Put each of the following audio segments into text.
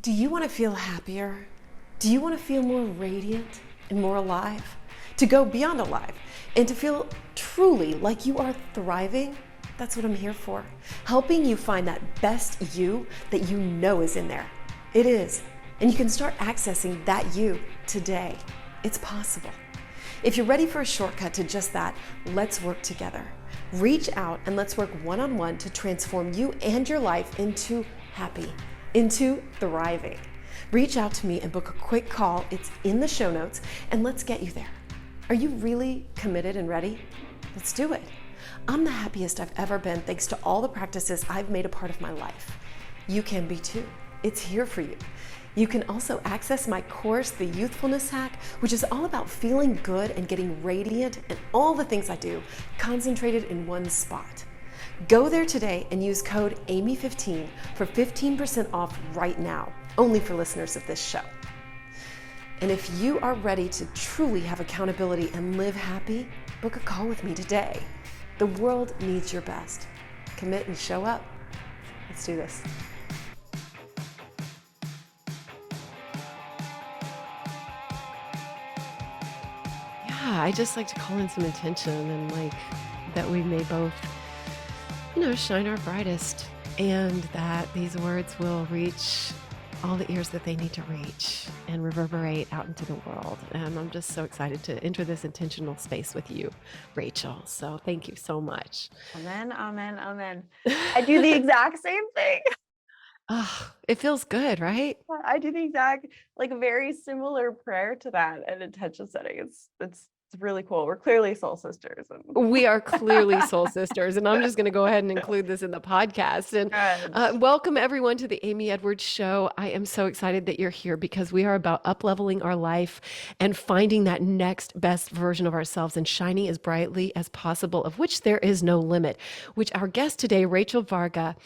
Do you want to feel happier? Do you want to feel more radiant and more alive? To go beyond alive and to feel truly like you are thriving? That's what I'm here for. Helping you find that best you that you know is in there. It is. And you can start accessing that you today. It's possible. If you're ready for a shortcut to just that, let's work together. Reach out and let's work one-on-one to transform you and your life into happy, into thriving. Reach out to me and book a quick call. It's in the show notes, and let's get you there. Are you really committed and ready? Let's do it. I'm the happiest I've ever been thanks to all the practices I've made a part of my life. You can be too. It's here for you. You can also access my course, The Youthfulness Hack, which is all about feeling good and getting radiant and all the things I do concentrated in one spot. Go there today and use code AMY15 for 15% off right now, only for listeners of this show. And if you are ready to truly have accountability and live happy, book a call with me today. The world needs your best. Commit and show up. Let's do this. Yeah, I just like to call in some intention and like that we may both, shine our brightest, and that these words will reach all the ears that they need to reach and reverberate out into the world. And I'm just so excited to enter this intentional space with you, Rachel. So thank you so much. Amen, amen, amen. I do the exact same thing. Oh, it feels good, right? I do the exact, very similar prayer to that and intention setting. It's really cool. We're clearly soul sisters. We are clearly soul sisters, and I'm just going to go ahead and include this in the podcast. And welcome everyone to the Amy Edwards Show. I am so excited that you're here because we are about up-leveling our life and finding that next best version of ourselves and shining as brightly as possible, of which there is no limit, which our guest today, Rachel Varga,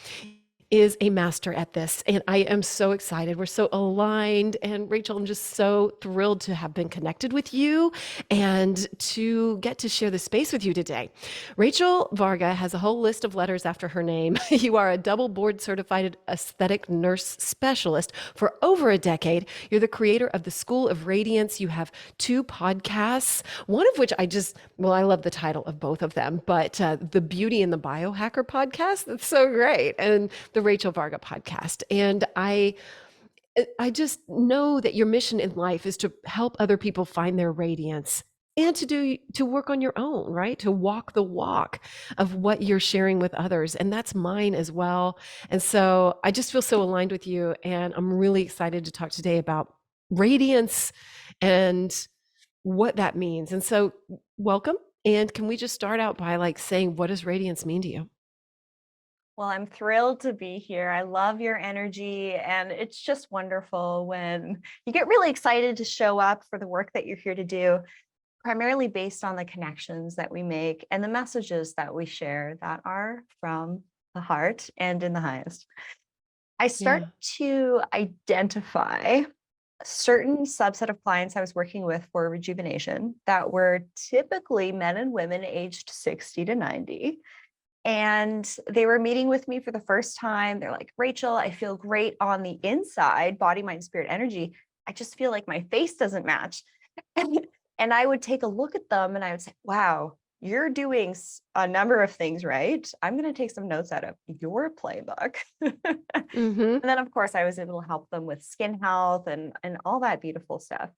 is a master at this. And I am so excited. We're so aligned. And Rachel, I'm just so thrilled to have been connected with you and to get to share the space with you today. Rachel Varga has a whole list of letters after her name. You are a double board certified aesthetic nurse specialist for over a decade. You're the creator of the School of Radiance. You have 2 podcasts, one of which I love the title of both of them, but the Beauty and the Biohacker podcast, that's so great. And the Rachel Varga Podcast. And I just know that your mission in life is to help other people find their radiance and to work on your own, right? To walk the walk of what you're sharing with others. And that's mine as well. And so I just feel so aligned with you. And I'm really excited to talk today about radiance and what that means. And so welcome. And can we just start out by saying, what does radiance mean to you? Well, I'm thrilled to be here. I love your energy, and it's just wonderful when you get really excited to show up for the work that you're here to do, primarily based on the connections that we make and the messages that we share that are from the heart and in the highest. I start to identify a certain subset of clients I was working with for rejuvenation that were typically men and women aged 60 to 90. And they were meeting with me for the first time. They're like, Rachel, I feel great on the inside, body, mind, spirit, energy. I just feel like my face doesn't match. And I would take a look at them and I would say, wow, you're doing a number of things right. I'm going to take some notes out of your playbook. And then, of course, I was able to help them with skin health and all that beautiful stuff.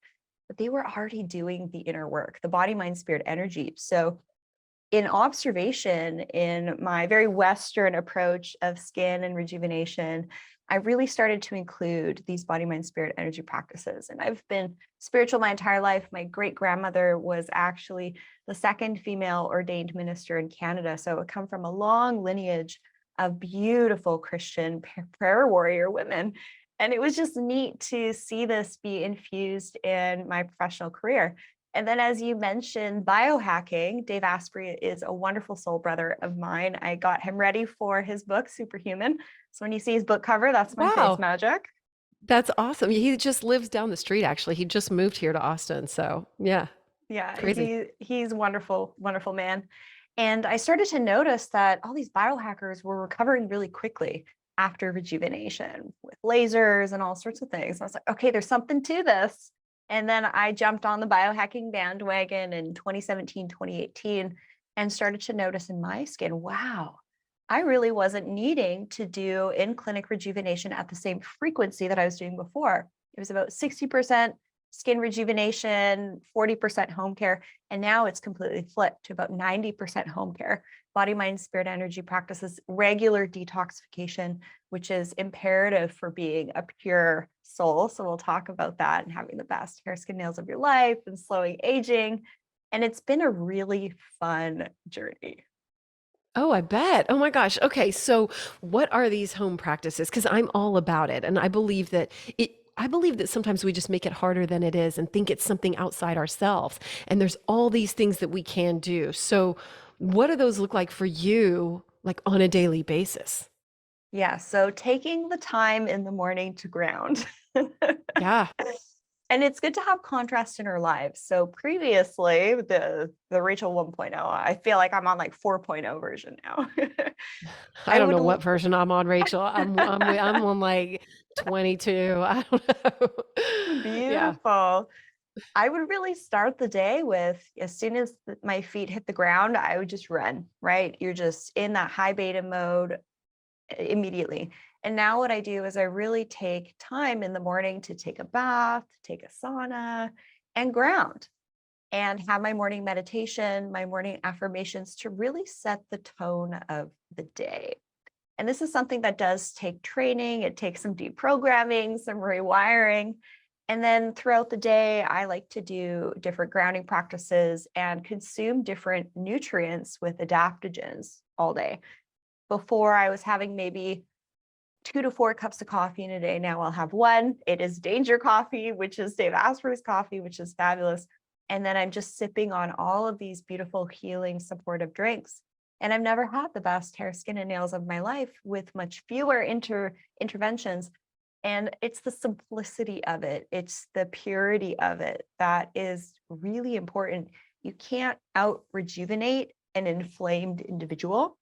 But they were already doing the inner work, the body, mind, spirit, energy. So in observation, in my very Western approach of skin and rejuvenation, I really started to include these body, mind, spirit, energy practices. And I've been spiritual my entire life. My great-grandmother was actually the second female ordained minister in Canada. So I come from a long lineage of beautiful Christian prayer warrior women. And it was just neat to see this be infused in my professional career. And then, as you mentioned, biohacking, Dave Asprey is a wonderful soul brother of mine. I got him ready for his book, Superhuman. So when you see his book cover, that's my face magic. That's awesome. He just lives down the street, actually. He just moved here to Austin. So yeah. Yeah, he's a wonderful, wonderful man. And I started to notice that all these biohackers were recovering really quickly. after rejuvenation with lasers and all sorts of things. I was like, okay, there's something to this. And then I jumped on the biohacking bandwagon in 2017, 2018, and started to notice in my skin, wow, I really wasn't needing to do in-clinic rejuvenation at the same frequency that I was doing before. It was about 60% skin rejuvenation, 40% home care. And now it's completely flipped to about 90% home care, body, mind, spirit, energy practices, regular detoxification, which is imperative for being a pure soul. So we'll talk about that and having the best hair, skin, nails of your life and slowing aging. And it's been a really fun journey. Oh, I bet. Oh my gosh. Okay. So what are these home practices? Because I'm all about it. And I believe that sometimes we just make it harder than it is and think it's something outside ourselves. And there's all these things that we can do. So what do those look like for you, like on a daily basis? Yeah. So taking the time in the morning to ground. Yeah. And it's good to have contrast in our lives. So previously, the Rachel 1.0, I feel like I'm on like 4.0 version now. I I don't would know what version I'm on, Rachel. I'm on like 22. I don't know. Yeah. beautiful. I would really start the day with, as soon as my feet hit the ground, I would just run, right? You're just in that high beta mode immediately. And now what I do is I really take time in the morning to take a bath, take a sauna, and ground, and have my morning meditation, my morning affirmations to really set the tone of the day. And this is something that does take training. It takes some deprogramming, some rewiring. And then throughout the day, I like to do different grounding practices and consume different nutrients with adaptogens all day. Before, I was having maybe 2 to 4 cups of coffee in a day. Now I'll have one. It is Danger Coffee, which is Dave Asprey's coffee, which is fabulous. And then I'm just sipping on all of these beautiful, healing, supportive drinks. And I've never had the best hair, skin, and nails of my life with much fewer interventions. And it's the simplicity of it. It's the purity of it that is really important. You can't out rejuvenate an inflamed individual.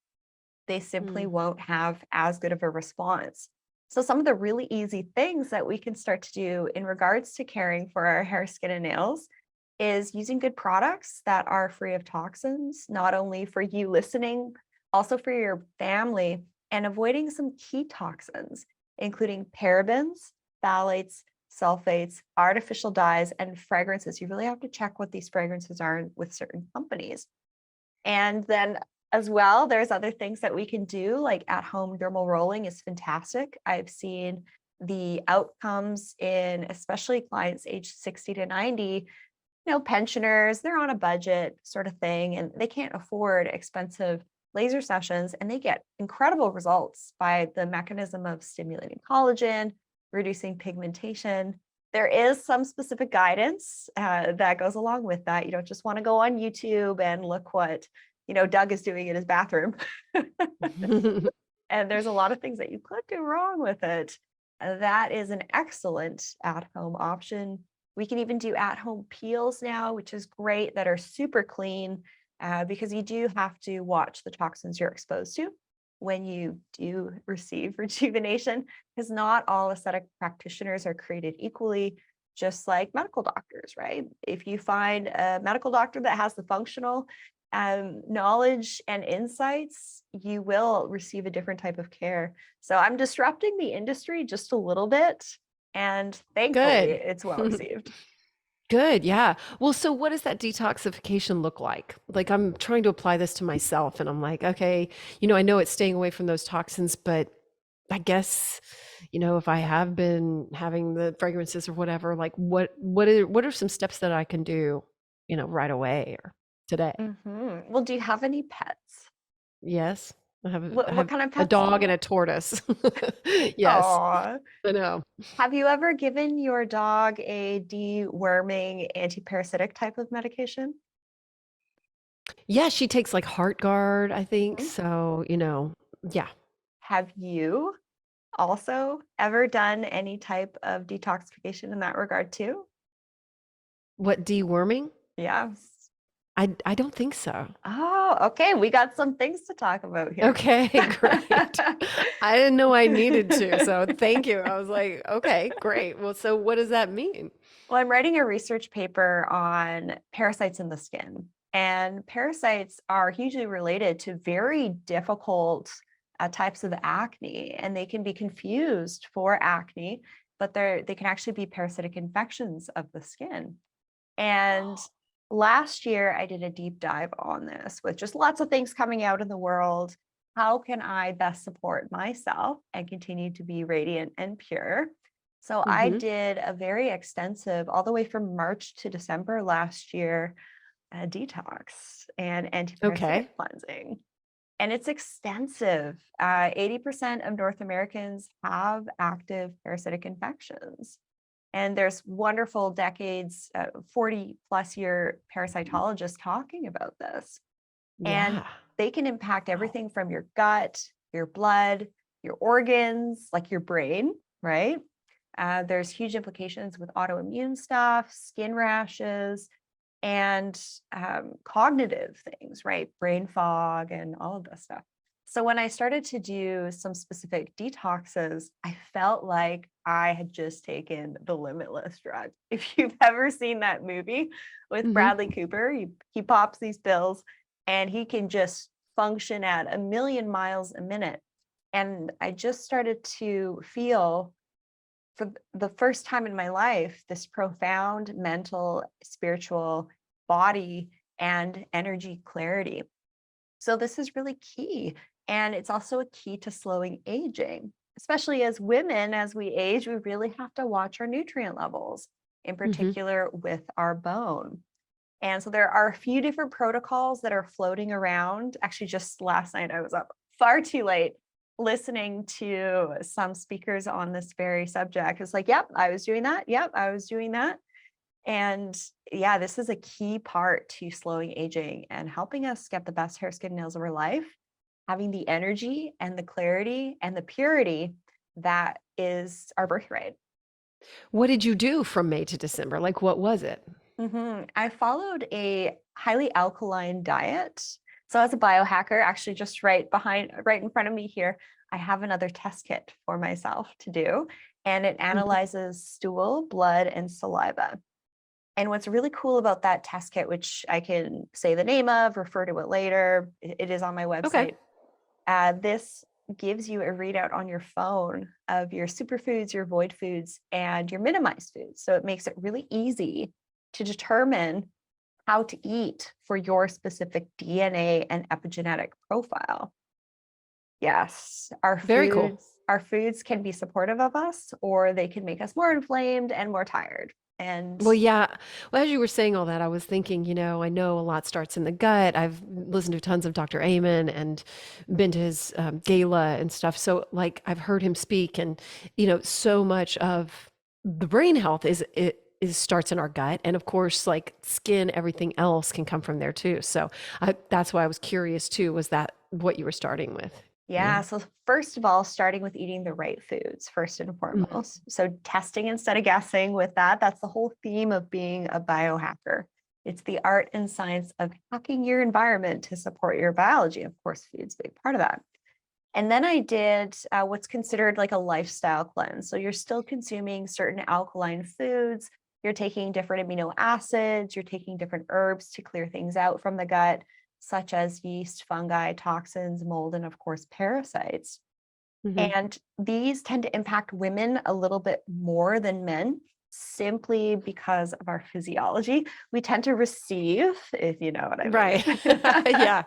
They simply won't have as good of a response. So some of the really easy things that we can start to do in regards to caring for our hair, skin, and nails is using good products that are free of toxins, not only for you listening, also for your family, and avoiding some key toxins, including parabens, phthalates, sulfates, artificial dyes, and fragrances. You really have to check what these fragrances are with certain companies. And then as well, there's other things that we can do, like at-home dermal rolling is fantastic. I've seen the outcomes in especially clients aged 60 to 90, pensioners, they're on a budget sort of thing, and they can't afford expensive laser sessions, and they get incredible results by the mechanism of stimulating collagen, reducing pigmentation. There is some specific guidance that goes along with that. You don't just want to go on YouTube and look what Doug is doing in his bathroom. And there's a lot of things that you could do wrong with it. That is an excellent at-home option. We can even do at-home peels now, which is great, that are super clean, because you do have to watch the toxins you're exposed to when you do receive rejuvenation, because not all aesthetic practitioners are created equally, just like medical doctors, right? If you find a medical doctor that has the functional knowledge and insights, you will receive a different type of care. So I'm disrupting the industry just a little bit, and thankfully Good. it's well received. Good. Yeah. Well, so what does that detoxification look like? Like I'm trying to apply this to myself and I'm like, okay, I know it's staying away from those toxins, but I guess, if I have been having the fragrances or whatever, like what are some steps that I can do, right away or today? Well, do you have any pets? Yes. I have What kind of a pets? dog and a tortoise. Yes. Aw. I know. Have you ever given your dog a deworming anti-parasitic type of medication? Yeah, she takes like Heart Guard, I think. Mhm. So, yeah. Have you also ever done any type of detoxification in that regard too? What, deworming? Yes. I don't think so. Oh, okay. We got some things to talk about here. Okay, great. I didn't know I needed to, so thank you. I was like, okay, great. Well, so what does that mean? Well, I'm writing a research paper on parasites in the skin, and parasites are hugely related to very difficult types of acne, and they can be confused for acne, but they can actually be parasitic infections of the skin. And last year, I did a deep dive on this with just lots of things coming out in the world. How can I best support myself and continue to be radiant and pure? So I Mm-hmm. did a very extensive, all the way from March to December last year, detox and antiparasitic Okay. cleansing. And it's extensive. 80% of North Americans have active parasitic infections. And there's wonderful decades, 40 plus year parasitologists talking about this. And Yeah. they can impact Wow. everything from your gut, your blood, your organs, like your brain, right? There's huge implications with autoimmune stuff, skin rashes, and cognitive things, right? Brain fog and all of this stuff. So when I started to do some specific detoxes, I felt like I had just taken the limitless drug. If you've ever seen that movie with Mm-hmm. Bradley Cooper, he pops these pills and he can just function at 1,000,000 miles a minute. And I just started to feel for the first time in my life this profound mental, spiritual, body, and energy clarity. So this is really key. And it's also a key to slowing aging, especially as women. As we age, we really have to watch our nutrient levels, in Mm-hmm. particular with our bone. And so there are a few different protocols that are floating around. Actually, just last night, I was up far too late listening to some speakers on this very subject. It's like, yep, I was doing that. Yep, I was doing that. And yeah, this is a key part to slowing aging and helping us get the best hair, skin, nails of our life, having the energy and the clarity and the purity that is our birthright. What did you do from May to December? Like, what was it? I followed a highly alkaline diet. So as a biohacker, actually just right in front of me here, I have another test kit for myself to do, and it Mhm. analyzes stool, blood, and saliva. And what's really cool about that test kit, which I can say the name of, refer to it later, it is on my Okay. website. This gives you a readout on your phone of your superfoods, your void foods, and your minimized foods. So it makes it really easy to determine how to eat for your specific DNA and epigenetic profile. Yes, Very cool. our foods can be supportive of us, or they can make us more inflamed and more tired. And Well, yeah. Well, as you were saying all that, I was thinking, I know a lot starts in the gut. I've listened to tons of Dr. Amen and been to his gala and stuff. So, like, I've heard him speak, and so much of the brain health is starts in our gut, and of course, like skin, everything else can come from there too. So, that's why I was curious too. Was that what you were starting with? yeah, so first of all, starting with eating the right foods, first and Mhm. foremost. So testing instead of guessing with that. That's the whole theme of being a biohacker. It's the art and science of hacking your environment to support your biology. Of course, food's a big part of that. And then I did what's considered like a lifestyle cleanse. So you're still consuming certain alkaline foods, you're taking different amino acids, you're taking different herbs to clear things out from the gut, such as yeast, fungi, toxins, mold, and of course, parasites. Mhm. And these tend to impact women a little bit more than men simply because of our physiology. We tend to receive, if you know what Right. I Yeah.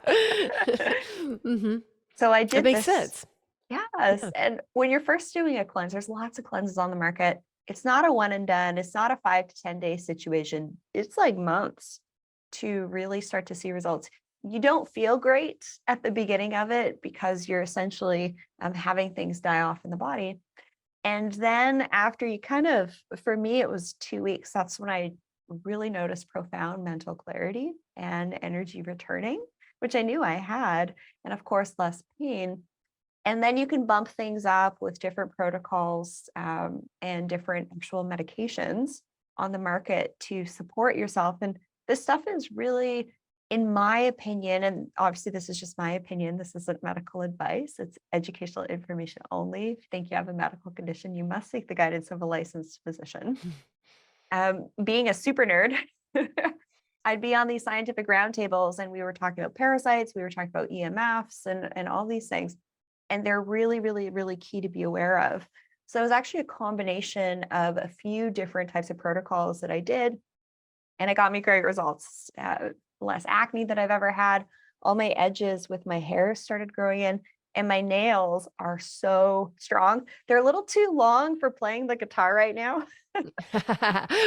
Hmm. So I It did makes this. sense. Yes. Yeah. And when you're first doing a cleanse, there's lots of cleanses on the market. It's not a one and done. It's not a 5 to 10 day situation. It's like months to really start to see results. You don't feel great at the beginning of it because you're essentially having things die off in the body. And then after you for me, it was 2 weeks. That's when I really noticed profound mental clarity and energy returning, which I knew I had. And of course, less pain. And then you can bump things up with different protocols and different actual medications on the market to support yourself. And this stuff is really in my opinion, and obviously this is just my opinion, this isn't medical advice, it's educational information only. If you think you have a medical condition, you must seek the guidance of a licensed physician. Being a super nerd, I'd be on these scientific roundtables and we were talking about parasites, we were talking about EMFs and all these things. And they're really, really, really key to be aware of. So it was actually a combination of a few different types of protocols that I did, and it got me great results. Less acne that I've ever had. All my edges with my hair started growing in, and my nails are so strong. They're a little too long for playing the guitar right now.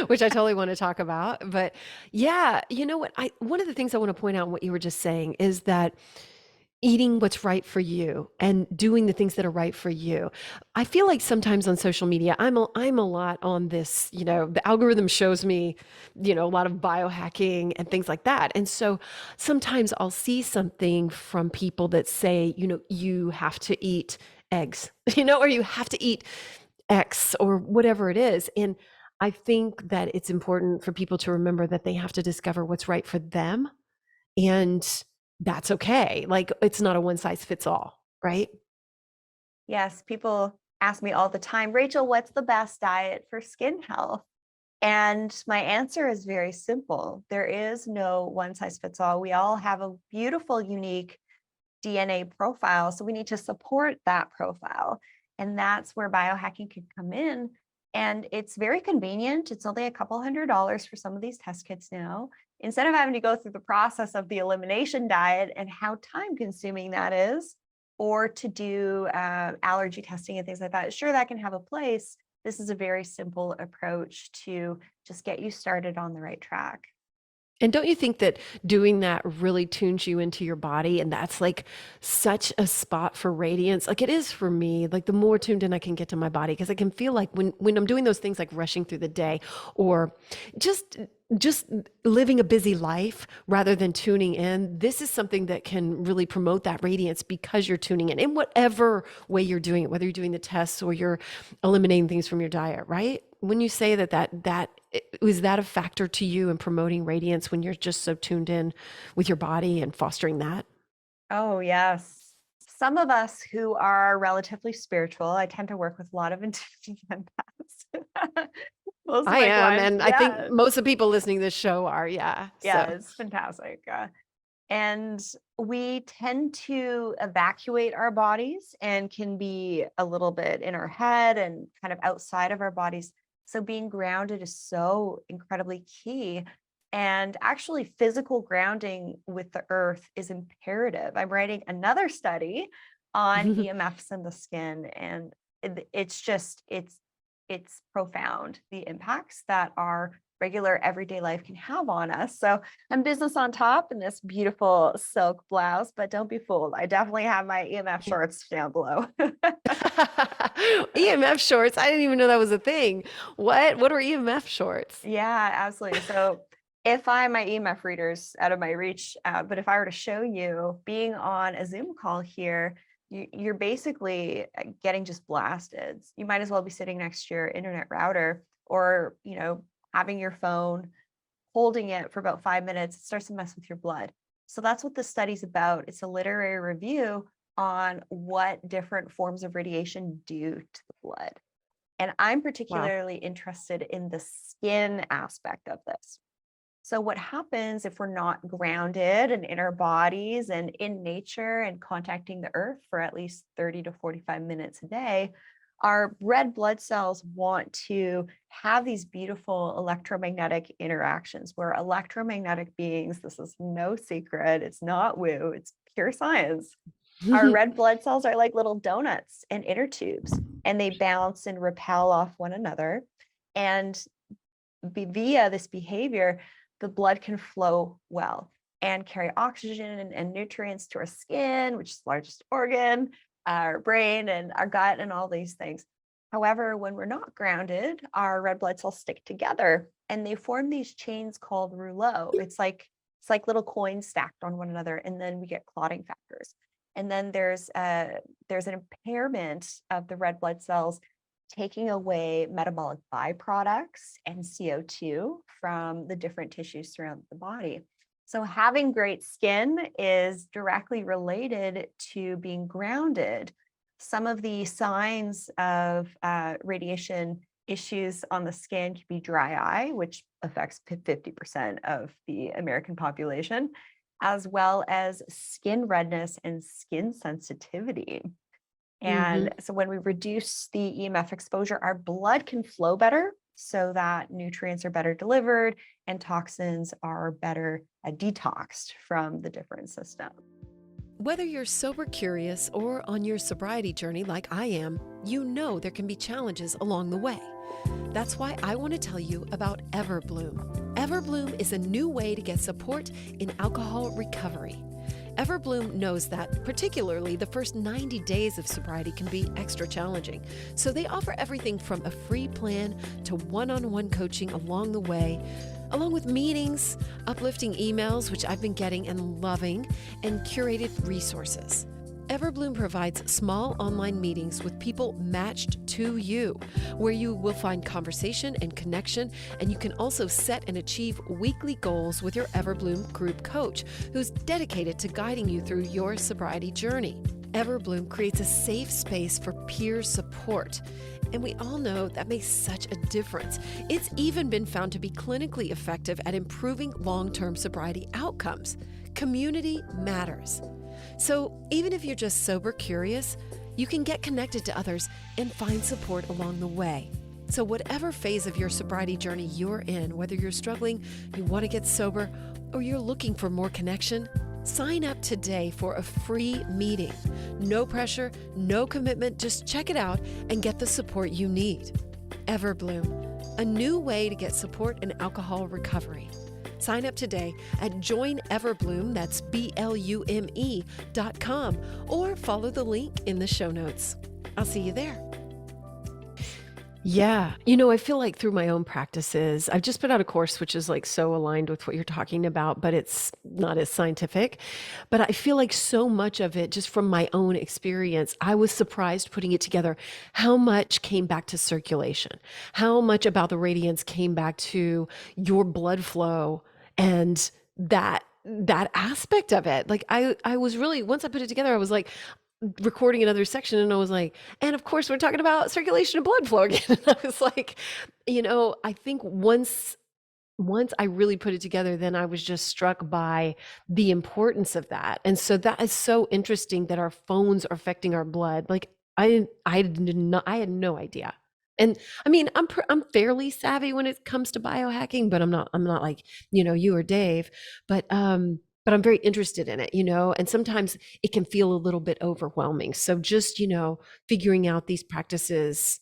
Which I totally want to talk about. But yeah, you know what? One of the things I want to point out in what you were just saying is that eating what's right for you and doing the things that are right for you. I feel like sometimes on social media, I'm a lot on this, the algorithm shows me, a lot of biohacking and things like that. And so sometimes I'll see something from people that say, you have to eat eggs, or you have to eat X or whatever it is. And I think that it's important for people to remember that they have to discover what's right for them. And that's okay. Like, it's not a one size fits all, right? Yes, people ask me all the time, Rachel, what's the best diet for skin health? And my answer is very simple. There is no one size fits all. We all have a beautiful, unique DNA profile. So we need to support that profile. And that's where biohacking can come in. And it's very convenient. It's only a couple $100 for some of these test kits now. Instead of having to go through the process of the elimination diet and how time consuming that is, or to do allergy testing and things like that, sure, that can have a place. This is a very simple approach to just get you started on the right track. And don't you think that doing that really tunes you into your body? And that's like such a spot for radiance. Like it is for me, like the more tuned in I can get to my body, because I can feel like when I'm doing those things like rushing through the day or just living a busy life rather than tuning in, this is something that can really promote that radiance because you're tuning in whatever way you're doing it, whether you're doing the tests or you're eliminating things from your diet, right? When you say that was that a factor to you in promoting radiance when you're just so tuned in with your body and fostering that? Oh, yes. Some of us who are relatively spiritual, I tend to work with a lot of intuitive empaths. I am, and I think most of the people listening to this show are, yeah. Yeah, it's fantastic. And we tend to evacuate our bodies and can be a little bit in our head and kind of outside of our bodies. So being grounded is so incredibly key. And actually, physical grounding with the earth is imperative. I'm writing another study on EMFs in the skin, and it's profound, the impacts that our regular everyday life can have on us. So I'm business on top in this beautiful silk blouse, but don't be fooled. I definitely have my EMF shorts down below. EMF shorts? I didn't even know that was a thing. What are EMF shorts? Yeah, absolutely. So if my EMF reader's out of my reach, but if I were to show you being on a Zoom call here, you're basically getting just blasted. You might as well be sitting next to your internet router or, having your phone, holding it for about 5 minutes. It starts to mess with your blood. So that's what this study's about. It's a literary review on what different forms of radiation do to the blood. And I'm particularly interested in the skin aspect of this. So what happens if we're not grounded and in our bodies and in nature and contacting the earth for at least 30 to 45 minutes a day? Our red blood cells want to have these beautiful electromagnetic interactions. We're electromagnetic beings. This is no secret. It's not woo. It's pure science. Our red blood cells are like little donuts and inner tubes, and they bounce and repel off one another. And via this behavior, the blood can flow well and carry oxygen and nutrients to our skin, which is the largest organ, our brain and our gut and all these things. However, when we're not grounded, our red blood cells stick together and they form these chains called rouleaux. It's like little coins stacked on one another, and then we get clotting factors. And then there's an impairment of the red blood cells, taking away metabolic byproducts and CO2 from the different tissues throughout the body. So having great skin is directly related to being grounded. Some of the signs of radiation issues on the skin can be dry eye, which affects 50% of the American population, as well as skin redness and skin sensitivity. Mm-hmm. And so when we reduce the EMF exposure, our blood can flow better so that nutrients are better delivered and toxins are better detoxed from the different systems. Whether you're sober curious or on your sobriety journey like I am, you know there can be challenges along the way. That's why I want to tell you about Everbloom. Everbloom is a new way to get support in alcohol recovery. Everbloom knows that particularly the first 90 days of sobriety can be extra challenging. So they offer everything from a free plan to one-on-one coaching along the way, along with meetings, uplifting emails, which I've been getting and loving, and curated resources. Everbloom provides small online meetings with people matched to you, where you will find conversation and connection, and you can also set and achieve weekly goals with your Everbloom group coach, who's dedicated to guiding you through your sobriety journey. Everbloom creates a safe space for peer support, and we all know that makes such a difference. It's even been found to be clinically effective at improving long-term sobriety outcomes. Community matters. So even if you're just sober curious, you can get connected to others and find support along the way. So whatever phase of your sobriety journey you're in, whether you're struggling, you want to get sober, or you're looking for more connection, sign up today for a free meeting. No pressure, no commitment, just check it out and get the support you need. Everbloom, a new way to get support in alcohol recovery. Sign up today at joineverbloom, that's BLUME.com, or follow the link in the show notes. I'll see you there. Yeah. I feel like through my own practices, I've just put out a course which is like so aligned with what you're talking about, but it's not as scientific. But I feel like so much of it, just from my own experience, I was surprised putting it together, how much came back to circulation, how much about the radiance came back to your blood flow and that aspect of it. Like I was really, once I put it together, I was like, recording another section and I was like, and of course we're talking about circulation and blood flow again. And I was like, I think once I really put it together, then I was just struck by the importance of that. And so that is so interesting that our phones are affecting our blood. Like I had no idea. And I mean, I'm fairly savvy when it comes to biohacking, but I'm not like, you or Dave, but I'm very interested in it, and sometimes it can feel a little bit overwhelming. So just, figuring out these practices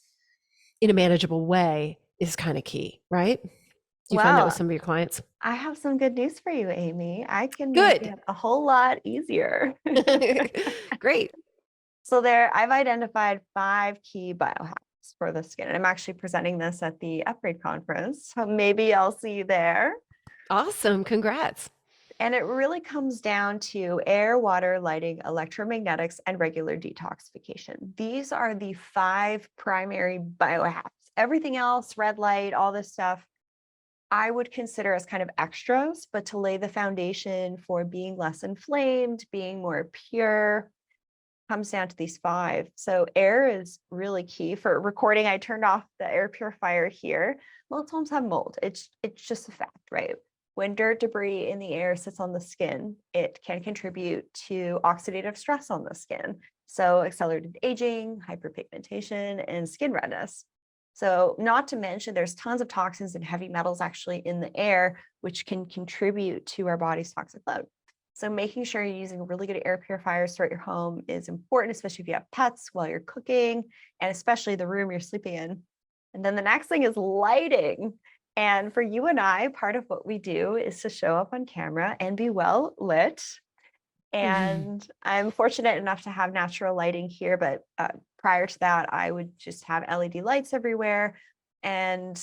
in a manageable way is kind of key, right? Do you find that with some of your clients? I have some good news for you, Amy. I can make Good. it a whole lot easier. Great. So I've identified 5 key biohacks for the skin. And I'm actually presenting this at the Upgrade conference. So maybe I'll see you there. Awesome. Congrats. And it really comes down to air, water, lighting, electromagnetics, and regular detoxification. These are the 5 primary biohacks. Everything else, red light, all this stuff, I would consider as kind of extras, but to lay the foundation for being less inflamed, being more pure, comes down to these 5. So air is really key. For recording, I turned off the air purifier here. Most homes have mold. It's just a fact, right? When dirt, debris in the air sits on the skin, it can contribute to oxidative stress on the skin. So accelerated aging, hyperpigmentation, and skin redness. So not to mention, there's tons of toxins and heavy metals actually in the air, which can contribute to our body's toxic load. So making sure you're using really good air purifiers throughout your home is important, especially if you have pets while you're cooking, and especially the room you're sleeping in. And then the next thing is lighting. And for you and I, part of what we do is to show up on camera and be well lit. And I'm fortunate enough to have natural lighting here, but prior to that, I would just have LED lights everywhere. And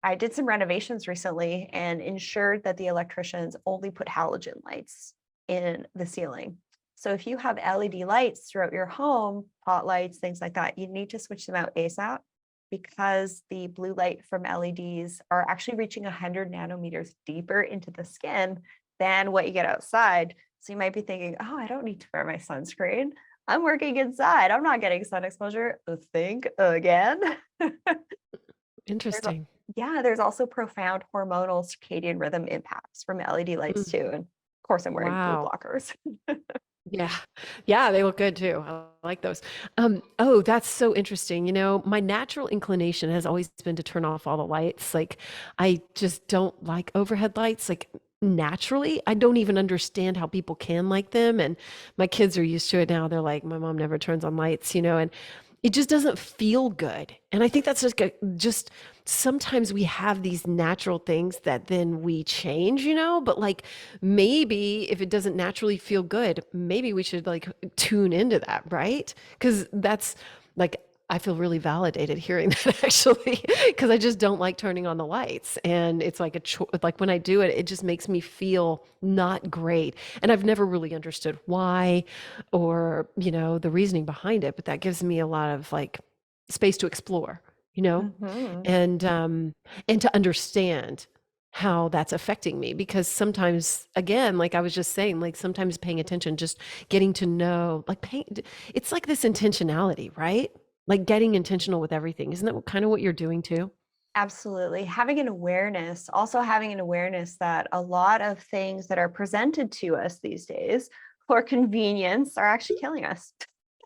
I did some renovations recently and ensured that the electricians only put halogen lights in the ceiling. So if you have LED lights throughout your home, pot lights, things like that, you need to switch them out ASAP, because the blue light from LEDs are actually reaching 100 nanometers deeper into the skin than what you get outside. So you might be thinking, oh, I don't need to wear my sunscreen. I'm working inside. I'm not getting sun exposure. Think again. There's Interesting. there's also profound hormonal circadian rhythm impacts from LED lights Mm, too. And of course, I'm wearing blue wow. blockers. Yeah. Yeah, they look good too. I like those. Oh, that's so interesting. My natural inclination has always been to turn off all the lights. Like, I just don't like overhead lights. Like, naturally, I don't even understand how people can like them. And my kids are used to it now. They're like, my mom never turns on lights, and it just doesn't feel good. And I think that's just sometimes we have these natural things that then we change, but like maybe if it doesn't naturally feel good, maybe we should like tune into that, right? Because that's like, I feel really validated hearing that actually, because I just don't like turning on the lights. And it's like like when I do it, it just makes me feel not great. And I've never really understood why or, the reasoning behind it, but that gives me a lot of like space to explore, you know? Mhm. And to understand how that's affecting me because sometimes again like I was just saying like sometimes paying attention just getting to know like it's like this intentionality, right? Like getting intentional with everything. Isn't that kind of what you're doing too? Absolutely. Having an awareness, also having an awareness that a lot of things that are presented to us these days for convenience are actually killing us.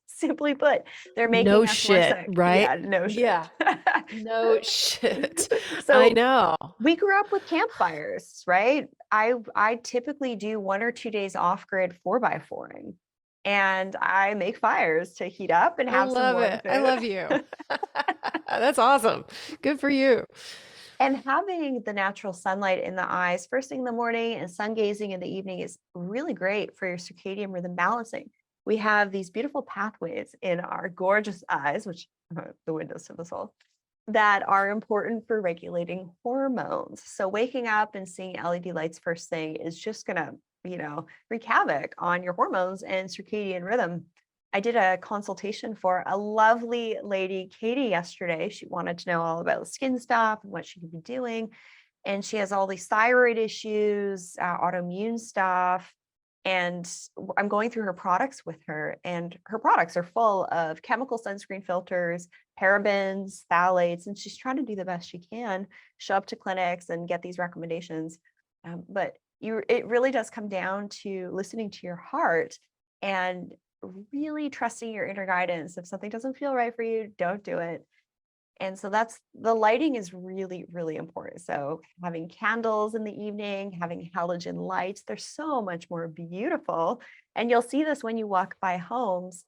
Simply put, they're making No us more shit, sick. right? Yeah, no Yeah. shit. No shit. I So know. we grew up with campfires, right? I typically do 1 or 2 days off grid 4x4ing, and I make fires to heat up and I have some love warm it. I food. love you. That's awesome. Good for you. And having the natural sunlight in the eyes first thing in the morning and sun gazing in the evening is really great for your circadian rhythm balancing. We have these beautiful pathways in our gorgeous eyes, which are the windows to the soul, that are important for regulating hormones. So waking up and seeing LED lights first thing is just going to, wreak havoc on your hormones and circadian rhythm. I did a consultation for a lovely lady, Katie, yesterday. She wanted to know all about skin stuff and what she could be doing. And she has all these thyroid issues, autoimmune stuff. And I'm going through her products with her, and her products are full of chemical sunscreen filters, parabens, phthalates, and she's trying to do the best she can, show up to clinics and get these recommendations. But it really does come down to listening to your heart and really trusting your inner guidance. If something doesn't feel right for you, don't do it. And so that's the lighting is really, really important. So having candles in the evening, having halogen lights, they're so much more beautiful. And you'll see this when you walk by homes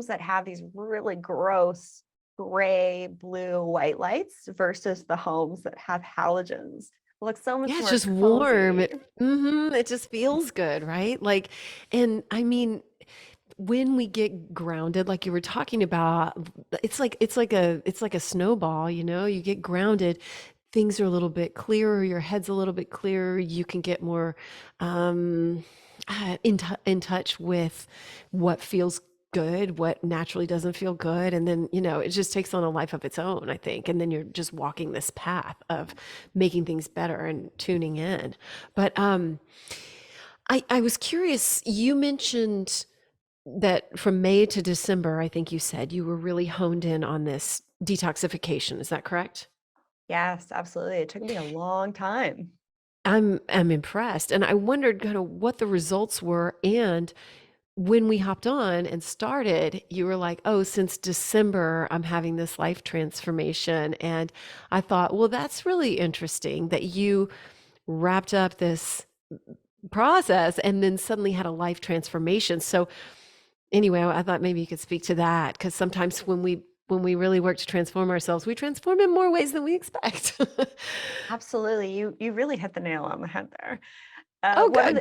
that have these really gross gray, blue, white lights versus the homes that have halogens. It looks so much Yeah, it's more just warm. cozy. It just feels good, right? Like, and I mean, when we get grounded, like you were talking about, it's like a snowball, you get grounded, things are a little bit clearer, your head's a little bit clearer, you can get more um in touch with what feels good, what naturally doesn't feel good. And then, it just takes on a life of its own, I think. And then you're just walking this path of making things better and tuning in. But I was curious, you mentioned that from May to December, I think you said you were really honed in on this detoxification. Is that correct? Yes, absolutely. It took me a long time. I'm impressed. And I wondered kind of what the results were. And when we hopped on and started, you were like, oh, since December, I'm having this life transformation. And I thought, well, that's really interesting that you wrapped up this process and then suddenly had a life transformation. So anyway, I thought maybe you could speak to that because sometimes when we really work to transform ourselves, we transform in more ways than we expect. Absolutely. You really hit the nail on the head there. Oh, One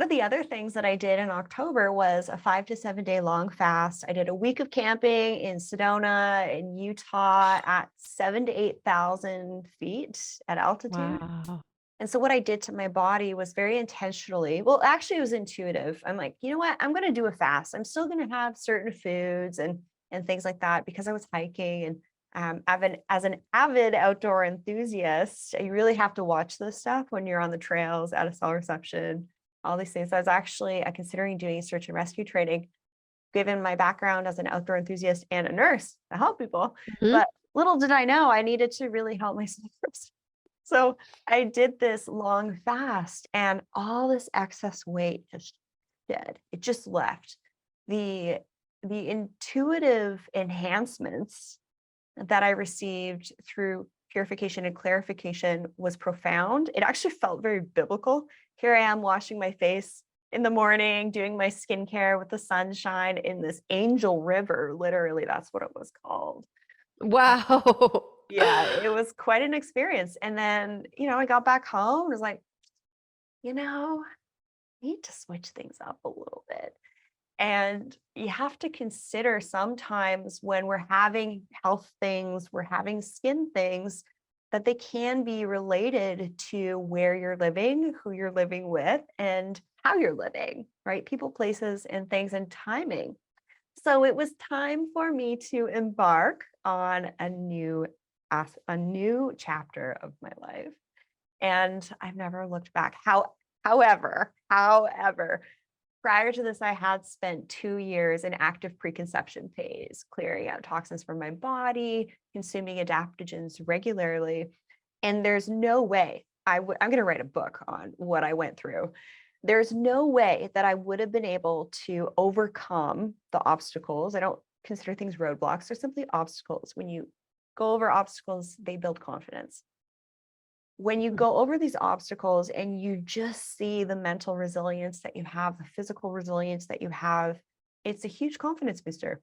of good. the other things that I did in October was a 5 to 7 day long fast. I did a week of camping in Sedona in Utah at 7 to 8,000 feet at altitude. Wow. And so what I did to my body was very intentionally, well, actually it was intuitive. I'm like, you know what? I'm going to do a fast. I'm still going to have certain foods and things like that because I was hiking and as an avid outdoor enthusiast, you really have to watch this stuff when you're on the trails at a cell reception. all these things. I was actually considering doing search and rescue training, given my background as an outdoor enthusiast and a nurse to help people. Mhm. But little did I know I needed to really help myself first. So I did this long fast, and all this excess weight just did. It just left. The the intuitive enhancements that I received through purification and clarification was profound. It actually felt very biblical. Here I am washing my face in the morning, doing my skincare with the sunshine in this angel river. Literally, that's what it was called. Wow. Yeah, it was quite an experience. And then, I got back home and was like, I need to switch things up a little bit. And you have to consider sometimes when we're having health things, we're having skin things, that they can be related to where you're living, who you're living with, and how you're living, right? People, places, and things, and timing. So it was time for me to embark on a new chapter of my life. And I've never looked back. However, prior to this, I had spent 2 years in active preconception phase, clearing out toxins from my body, consuming adaptogens regularly. And there's no way I'm going to write a book on what I went through. There's no way that I would have been able to overcome the obstacles. I don't consider things roadblocks. They're simply obstacles. When you go over obstacles, they build confidence. When you go over these obstacles and you just see the mental resilience that you have, the physical resilience that you have, it's a huge confidence booster.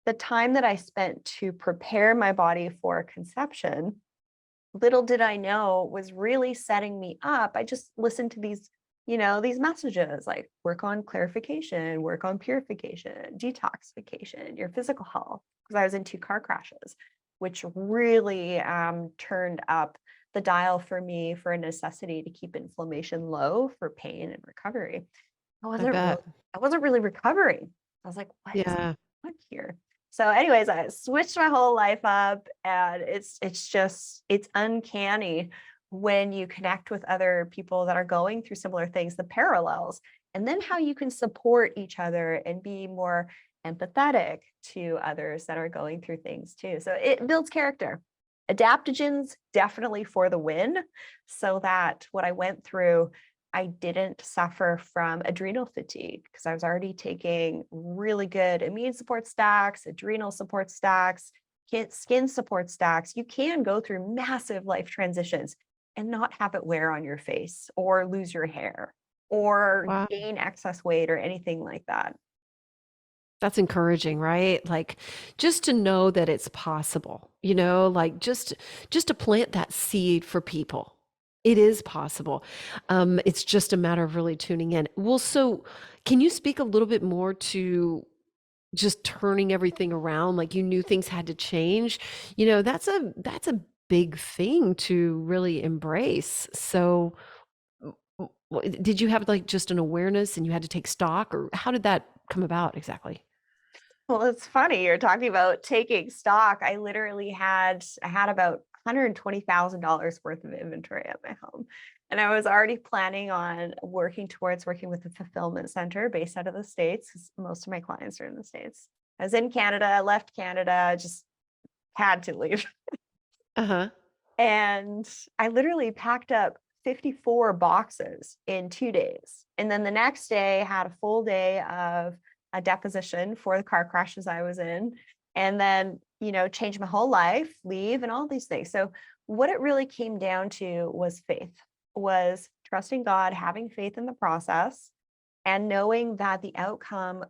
The time that I spent to prepare my body for conception, little did I know, was really setting me up. I just listened to these messages like work on clarification, work on purification, detoxification, your physical health, because I was in 2 car crashes, which really turned up the dial for me for a necessity to keep inflammation low for pain and recovery. I wasn't really recovering. I was like, what is Yeah. going on here? So anyways, I switched my whole life up, and it's uncanny when you connect with other people that are going through similar things, the parallels, and then how you can support each other and be more empathetic to others that are going through things too. So it builds character. Adaptogens definitely for the win, so that what I went through, I didn't suffer from adrenal fatigue, because I was already taking really good immune support stacks, adrenal support stacks, skin support stacks. You can go through massive life transitions and not have it wear on your face or lose your hair or Wow. gain excess weight or anything like that. That's encouraging, right? Like just to know that it's possible, like just to plant that seed for people. It is possible. It's just a matter of really tuning in. Well, so can you speak a little bit more to just turning everything around? Like you knew things had to change. That's a big thing to really embrace. So did you have like just an awareness and you had to take stock, or how did that come about exactly? Well, it's funny you're talking about taking stock. I had about $120,000 worth of inventory at my home. And I was already planning on working with a fulfillment center based out of the States, because most of my clients are in the States. I was in Canada, left Canada, just had to leave. Uh-huh. And I literally packed up 54 boxes in 2 days. And then the next day had a full day of a deposition for the car crashes I was in. And then, change my whole life, leave, and all these things. So what it really came down to was faith, was trusting God, having faith in the process, and knowing that the outcome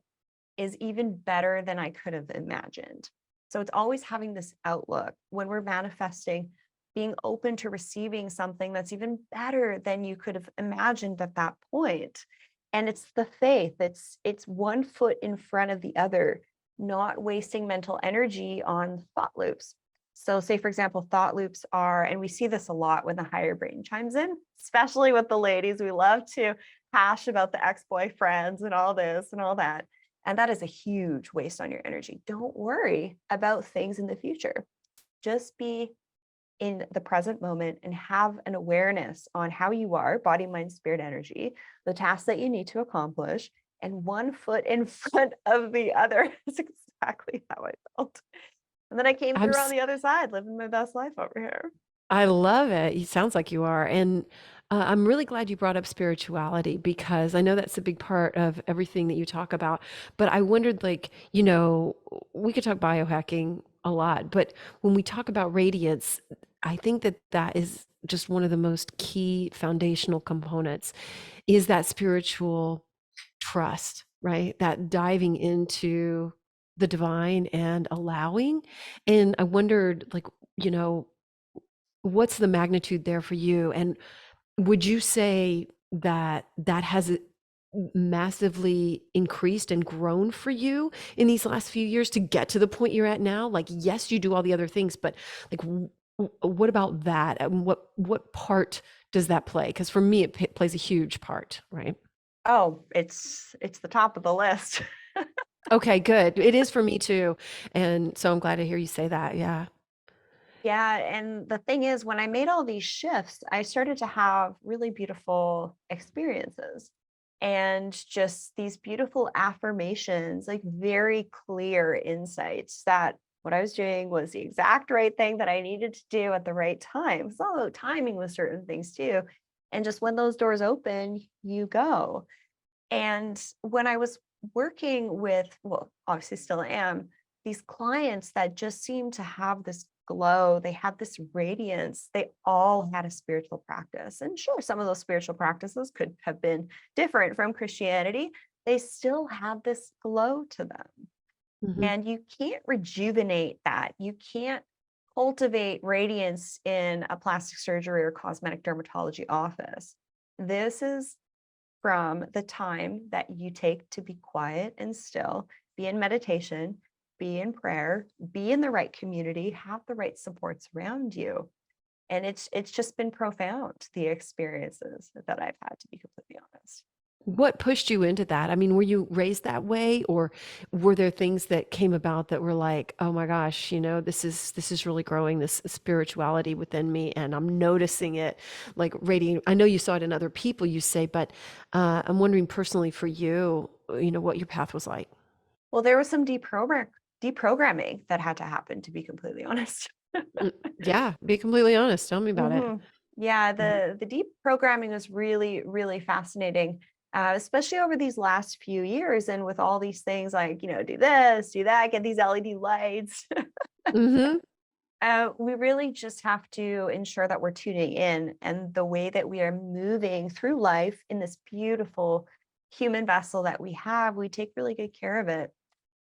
is even better than I could have imagined. So it's always having this outlook when we're manifesting, being open to receiving something that's even better than you could have imagined at that point. And it's the faith. It's one foot in front of the other, not wasting mental energy on thought loops. So say, for example, thought loops are, and we see this a lot when the higher brain chimes in, especially with the ladies. We love to hash about the ex-boyfriends and all this and all that. And that is a huge waste on your energy. Don't worry about things in the future. Just be in the present moment and have an awareness on how you are, body, mind, spirit, energy, the tasks that you need to accomplish, and one foot in front of the other. That's exactly how I felt. And then I came I'm through on s- the other side, living my best life over here. I love it. It sounds like you are. And I'm really glad you brought up spirituality because I know that's a big part of everything that you talk about. But I wondered, like, we could talk biohacking a lot, but when we talk about radiance, I think that that is just one of the most key foundational components is that spiritual trust, right? That diving into the divine and allowing. And I wondered, like, you know, what's the magnitude there for you? And would you say that that has massively increased and grown for you in these last few years to get to the point you're at now? Like, yes, you do all the other things, but like, what about that? And what part does that play? Because for me, it plays a huge part, right? Oh, it's the top of the list. Okay, good. It is for me too. And so I'm glad to hear you say that. Yeah. Yeah, and the thing is, when I made all these shifts, I started to have really beautiful experiences and just these beautiful affirmations, like very clear insights that what I was doing was the exact right thing that I needed to do at the right time. So timing with certain things too. And just when those doors open, you go. And when I was working with, well, obviously still am, these clients that just seemed to have this glow, they had this radiance, they all had a spiritual practice. And sure, some of those spiritual practices could have been different from Christianity. They still had this glow to them. Mhm. And you can't rejuvenate that. You can't cultivate radiance in a plastic surgery or cosmetic dermatology office. This is from the time that you take to be quiet and still, be in meditation, be in prayer, be in the right community, have the right supports around you. And it's just been profound, the experiences that I've had, to be completely honest. What pushed you into that? I mean, were you raised that way, or were there things that came about that were like, oh my gosh, this is really growing, this spirituality within me, and I'm noticing it, like radiating. I know you saw it in other people, you say, but I'm wondering personally for you, what your path was like. Well, there was some deprogramming that had to happen, to be completely honest. Yeah, be completely honest. Tell me about it. Mhm. Yeah, Mhm. the deep programming was really, really fascinating, especially over these last few years. And with all these things like, do this, do that, get these LED lights. Mhm. We really just have to ensure that we're tuning in and the way that we are moving through life in this beautiful human vessel that we have, we take really good care of it.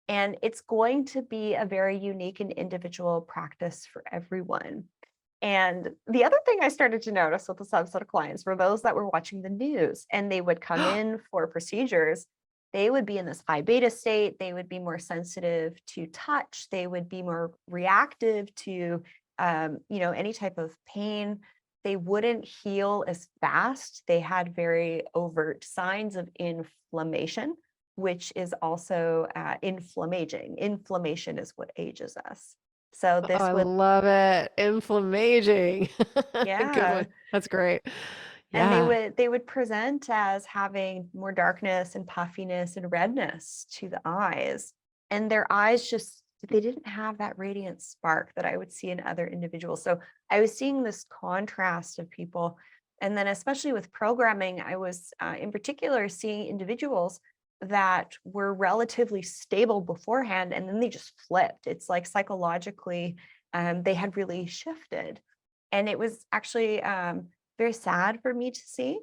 And it's going to be a very unique and individual practice for everyone. And the other thing I started to notice with the subset of clients were those that were watching the news and they would come in for procedures. They would be in this high beta state. They would be more sensitive to touch. They would be more reactive to, any type of pain. They wouldn't heal as fast. They had very overt signs of inflammation, which is also inflamm-aging. Inflammation is what ages us. So Oh, this I would, love it. Inflamm-aging. Good yeah. one. That's great. And they Yeah. would present as having more darkness and puffiness and redness to the eyes. And their eyes just, they didn't have that radiant spark that I would see in other individuals. So I was seeing this contrast of people. And then especially with programming, I was in particular seeing individuals that were relatively stable beforehand, and then they just flipped. It's like psychologically, they had really shifted. And it was actually very sad for me to see.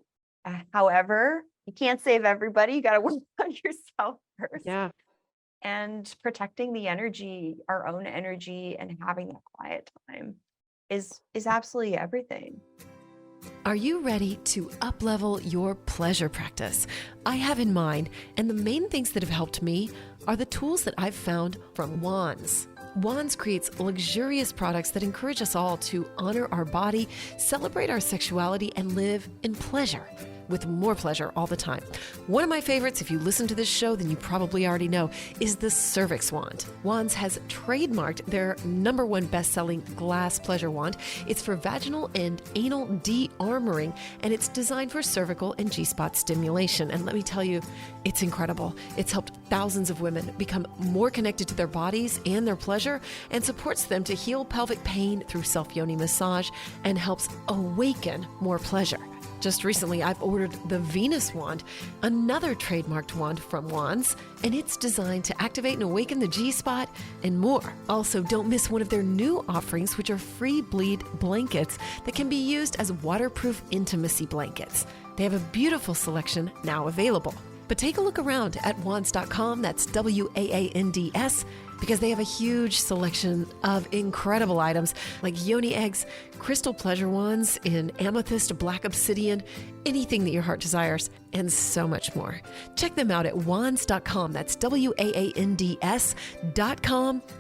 However, you can't save everybody. You got to work on yourself first. Yeah. And protecting the energy, our own energy, and having that quiet time is absolutely everything. Are you ready to up-level your pleasure practice? I have in mind, and the main things that have helped me are the tools that I've found from Wands. Wands creates luxurious products that encourage us all to honor our body, celebrate our sexuality, and live in pleasure. with more pleasure all the time. One of my favorites, if you listen to this show, then you probably already know, is the Cervix Wand. Wands has trademarked their #1 best-selling glass pleasure wand. It's for vaginal and anal de-armoring, and it's designed for cervical and G-spot stimulation. And let me tell you, it's incredible. It's helped thousands of women become more connected to their bodies and their pleasure, and supports them to heal pelvic pain through self-yoni massage, and helps awaken more pleasure. Just recently, I've ordered the Venus Wand, another trademarked wand from Wands, and it's designed to activate and awaken the G-spot and more. Also, don't miss one of their new offerings, which are free bleed blankets that can be used as waterproof intimacy blankets. They have a beautiful selection now available. But take a look around at wands.com, that's WAANDS, because they have a huge selection of incredible items like yoni eggs, crystal pleasure wands in amethyst, black obsidian, anything that your heart desires, and so much more. Check them out at wands.com, that's WAANDS.com,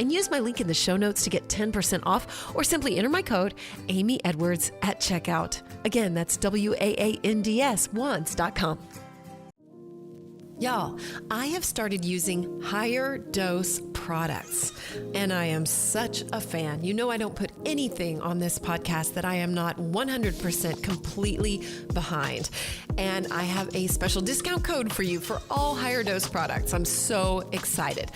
and use my link in the show notes to get 10% off, or simply enter my code Amy Edwards at checkout. Again, that's WAANDS, wands.com. Y'all, I have started using higher dose products, and I am such a fan. You know, I don't put anything on this podcast that I am not 100% completely behind. And I have a special discount code for you for all higher dose products. I'm so excited.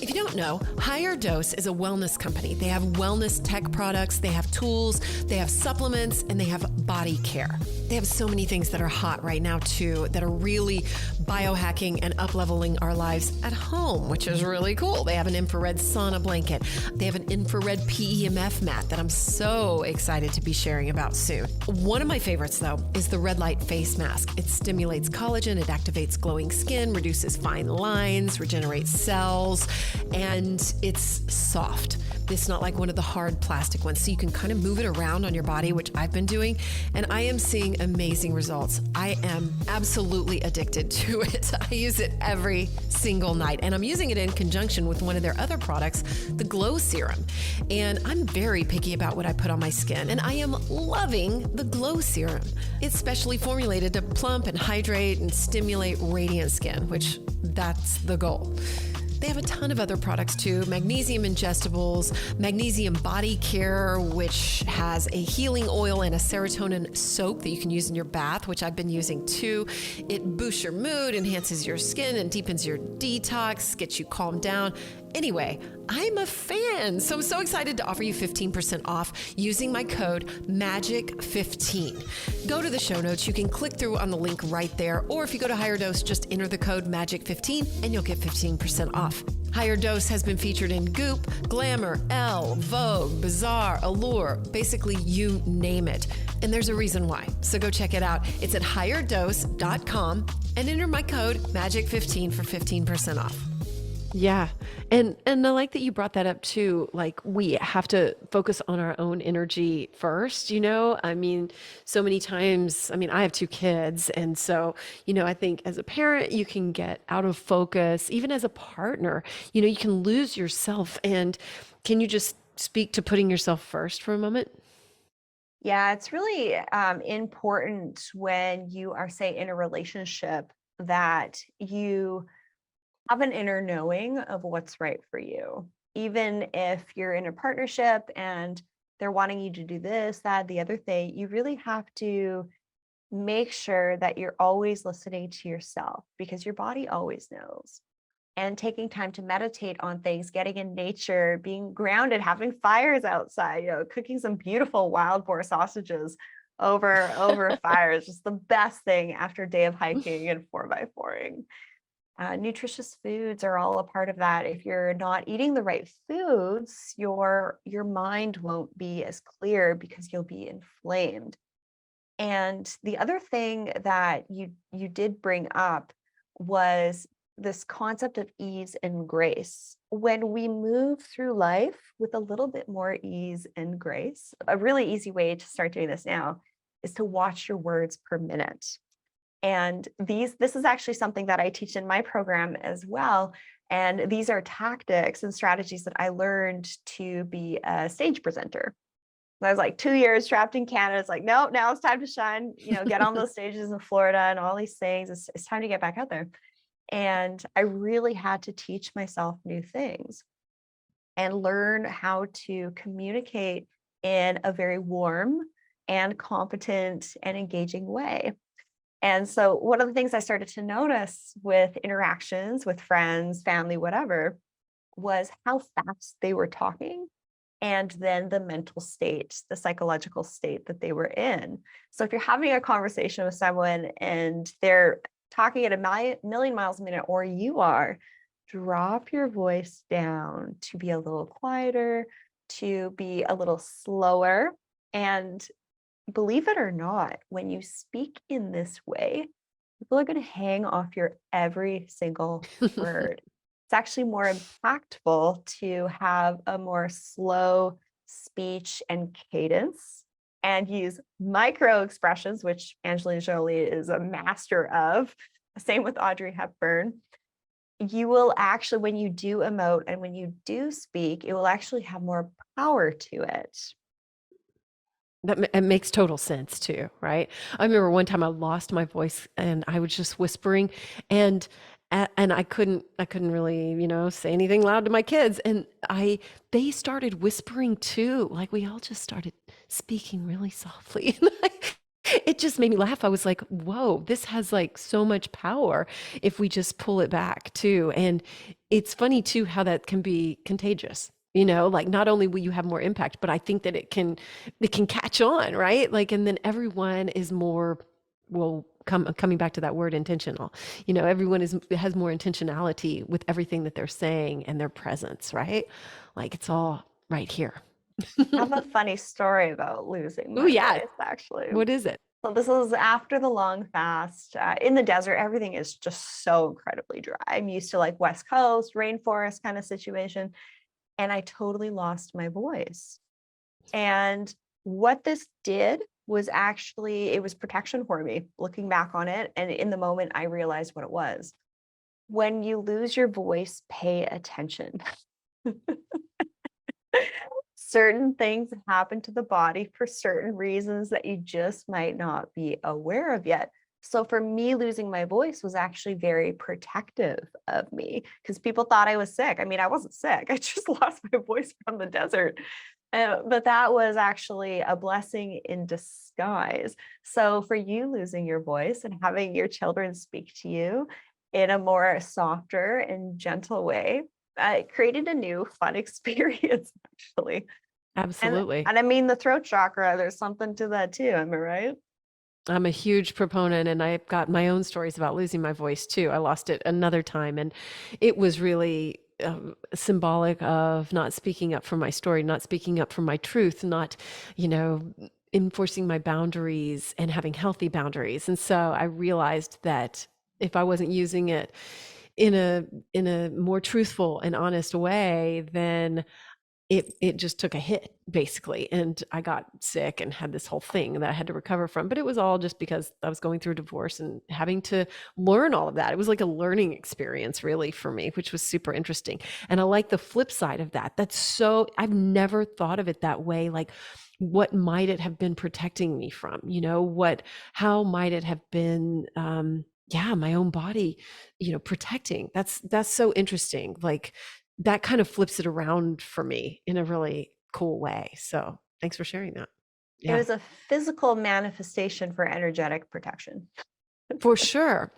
If you don't know, Higher Dose is a wellness company. They have wellness tech products, they have tools, they have supplements, and they have body care. They have so many things that are hot right now too, that are really biohacking and up-leveling our lives at home, which is really cool. They have an infrared sauna blanket. They have an infrared PEMF mat that I'm so excited to be sharing about soon. One of my favorites though is the red light face mask. It stimulates collagen, it activates glowing skin, reduces fine lines, regenerates cells, and it's soft. It's not like one of the hard plastic ones, so you can kind of move it around on your body, which I've been doing, and I am seeing amazing results. I am absolutely addicted to it. I use it every single night, and I'm using it in conjunction with one of their other products, the Glow Serum. And I'm very picky about what I put on my skin, and I am loving the Glow Serum. It's specially formulated to plump and hydrate and stimulate radiant skin, which that's the goal. They have a ton of other products too, magnesium ingestibles, magnesium body care, which has a healing oil and a serotonin soap that you can use in your bath, which I've been using too. It boosts your mood, enhances your skin, and deepens your detox, gets you calmed down. Anyway, I'm a fan, so I'm so excited to offer you 15% off using my code MAGIC15. Go to the show notes. You can click through on the link right there, or if you go to Higher Dose, just enter the code MAGIC15 and you'll get 15% off. Higher Dose has been featured in Goop, Glamour, Elle, Vogue, Bazaar, Allure, basically you name it. And there's a reason why. So go check it out. It's at higherdose.com and enter my code MAGIC15 for 15% off. Yeah. And I like that you brought that up too. Like, we have to focus on our own energy first, you know? I mean, so many times, I have 2 kids. And so, I think as a parent, you can get out of focus. Even as a partner, you can lose yourself. And can you just speak to putting yourself first for a moment? Yeah, it's really important when you are, say, in a relationship that you have an inner knowing of what's right for you. Even if you're in a partnership and they're wanting you to do this, that, the other thing, you really have to make sure that you're always listening to yourself, because your body always knows. And taking time to meditate on things, getting in nature, being grounded, having fires outside, cooking some beautiful wild boar sausages over fire is just the best thing after a day of hiking and 4x4ing. Nutritious foods are all a part of that. If you're not eating the right foods, your mind won't be as clear because you'll be inflamed. And the other thing that you did bring up was this concept of ease and grace. When we move through life with a little bit more ease and grace, a really easy way to start doing this now is to watch your words per minute. And this is actually something that I teach in my program as well. And these are tactics and strategies that I learned to be a stage presenter. I was like 2 years trapped in Canada. It's like, no, now it's time to shine, get on those stages in Florida and all these things. It's time to get back out there. And I really had to teach myself new things and learn how to communicate in a very warm and competent and engaging way. And so one of the things I started to notice with interactions with friends, family, whatever, was how fast they were talking, and then the mental state, the psychological state that they were in. So if you're having a conversation with someone and they're talking at a million miles a minute, or you are, drop your voice down to be a little quieter, to be a little slower. And believe it or not, when you speak in this way, people are going to hang off your every single word. It's actually more impactful to have a more slow speech and cadence and use micro expressions, which Angelina Jolie is a master of. Same with Audrey Hepburn. You will actually, when you do emote and when you do speak, it will actually have more power to it. It makes total sense too, right? I remember one time I lost my voice and I was just whispering, and I couldn't really, say anything loud to my kids, and they started whispering too. Like we all just started speaking really softly. It just made me laugh. I was like, whoa, this has like so much power if we just pull it back too. And it's funny too how that can be contagious. Like not only will you have more impact, but I think that it can catch on, right? Like, and then everyone is more, well, coming back to that word intentional, everyone has more intentionality with everything that they're saying and their presence, right? Like it's all right here. I have a funny story about losing my Oh yeah. voice, actually. What is it? So this was after the long fast. In the desert, everything is just so incredibly dry. I'm used to like West Coast, rainforest kind of situation. And I totally lost my voice. And what this did was actually, it was protection for me, looking back on it. And in the moment, I realized what it was. When you lose your voice, pay attention. Certain things happen to the body for certain reasons that you just might not be aware of yet. So for me, losing my voice was actually very protective of me because people thought I was sick. I mean, I wasn't sick. I just lost my voice from the desert. But that was actually a blessing in disguise. So for you losing your voice and having your children speak to you in a more softer and gentle way, it created a new fun experience, actually. Absolutely. And I mean, the throat chakra, there's something to that too. Am I right? I'm a huge proponent, and I've got my own stories about losing my voice too. I lost it another time, and it was really symbolic of not speaking up for my story, not speaking up for my truth, not, enforcing my boundaries and having healthy boundaries. And so I realized that if I wasn't using it in a more truthful and honest way, then it just took a hit basically. And I got sick and had this whole thing that I had to recover from, but it was all just because I was going through a divorce and having to learn all of that. It was like a learning experience really for me, which was super interesting. And I like the flip side of that. I've never thought of it that way. Like, what might it have been protecting me from, how might it have been, my own body, protecting. That's so interesting. Like, that kind of flips it around for me in a really cool way. So thanks for sharing that. It was a physical manifestation for energetic protection. For sure.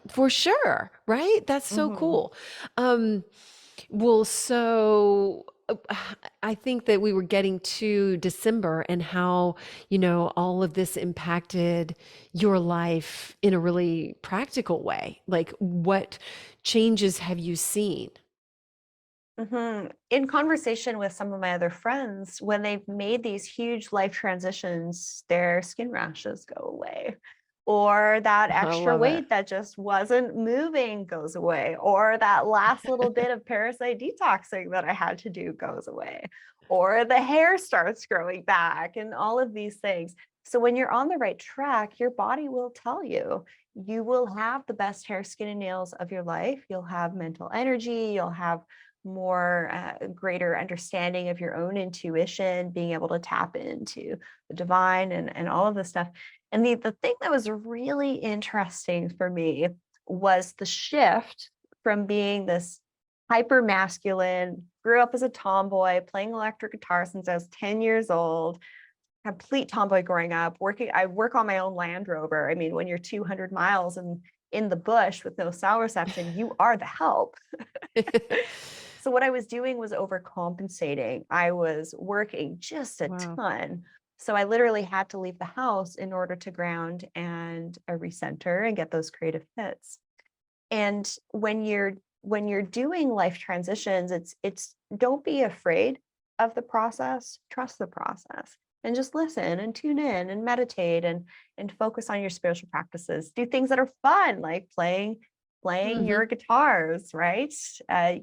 Right? That's so cool. Well, so I think that we were getting to December and how, all of this impacted your life in a really practical way. Like, what changes have you seen? In conversation with some of my other friends, when they've made these huge life transitions, their skin rashes go away, or that extra weight that just wasn't moving goes away, or that last little bit of parasite detoxing that I had to do goes away, or the hair starts growing back, and all of these things. So when you're on the right track, your body will tell you. You will have the best hair, skin, and nails of your life. You'll have mental energy. You'll have more greater understanding of your own intuition, being able to tap into the divine and all of this stuff. And the thing that was really interesting for me was the shift from being this hyper masculine, grew up as a tomboy, playing electric guitar since I was 10 years old, complete tomboy growing up, I work on my own Land Rover. I mean, when you're 200 miles and in the bush with no cell reception, you are the help. So what I was doing was overcompensating. I was working just a Wow. ton. So I literally had to leave the house in order to ground and recenter and get those creative hits. And when you're doing life transitions, it's don't be afraid of the process, trust the process. And just listen and tune in and meditate and focus on your spiritual practices. Do things that are fun, like playing your guitars, right?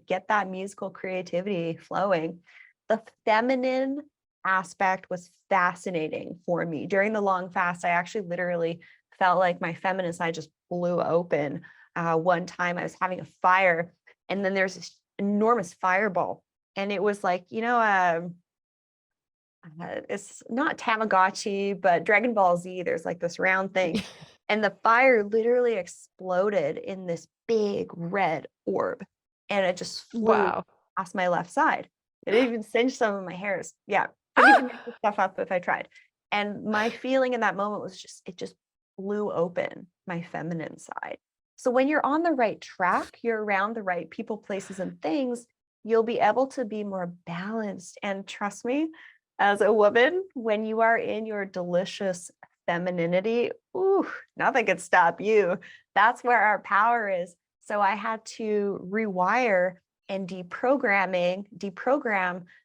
Get that musical creativity flowing. The feminine aspect was fascinating for me. During the long fast, I actually literally felt like my feminine side just blew open. One time I was having a fire, and then there's this enormous fireball. And it was like, it's not Tamagotchi, but Dragon Ball Z. There's like this round thing. And the fire literally exploded in this big red orb. And it just flew past my left side. It even singed some of my hairs. Yeah. Couldn't even make this stuff up if I tried. And my feeling in that moment was it just blew open my feminine side. So when you're on the right track, you're around the right people, places, and things, you'll be able to be more balanced. And trust me, as a woman, when you are in your delicious femininity, nothing can stop you. That's where our power is. So I had to rewire and deprogram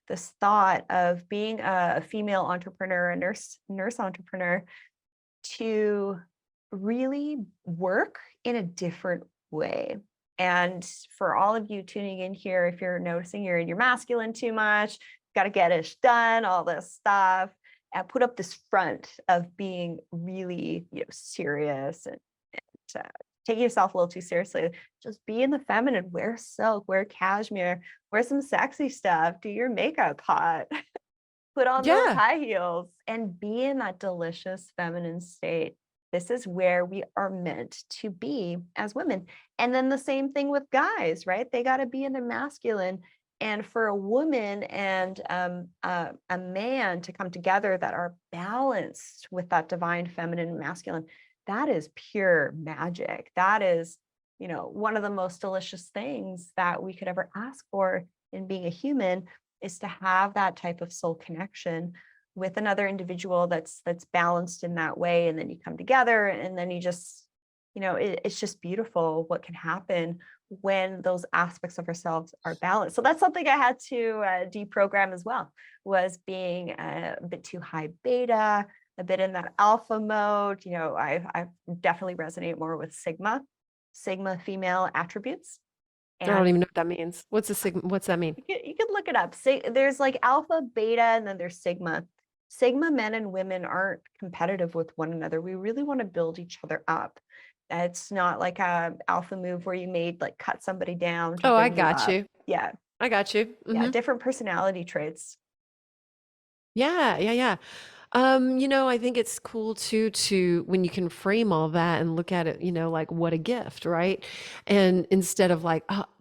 this thought of being a female entrepreneur, a nurse entrepreneur, to really work in a different way. And for all of you tuning in here, if you're noticing you're in your masculine too much, got to get it done, all this stuff, and put up this front of being really, serious and taking yourself a little too seriously. Just be in the feminine, wear silk, wear cashmere, wear some sexy stuff, do your makeup hot, put on those high heels, and be in that delicious feminine state. This is where we are meant to be as women. And then the same thing with guys, right? They got to be in their masculine. And for a woman and a man to come together that are balanced with that divine feminine and masculine, that is pure magic. That is, one of the most delicious things that we could ever ask for in being a human, is to have that type of soul connection with another individual that's balanced in that way. And then you come together, and then you just, it's just beautiful what can happen when those aspects of ourselves are balanced. So that's something I had to deprogram as well, was being a bit too high beta, a bit in that alpha mode. I definitely resonate more with Sigma female attributes. And I don't even know what that means. What's that mean? You could look it up. There's like alpha, beta, and then there's Sigma. Sigma men and women aren't competitive with one another. We really want to build each other up. It's not like a alpha move where you cut somebody down. Oh, I got you. Yeah. I got you. Yeah. Different personality traits. Yeah. I think it's cool too, to when you can frame all that and look at it, like what a gift, right? And instead of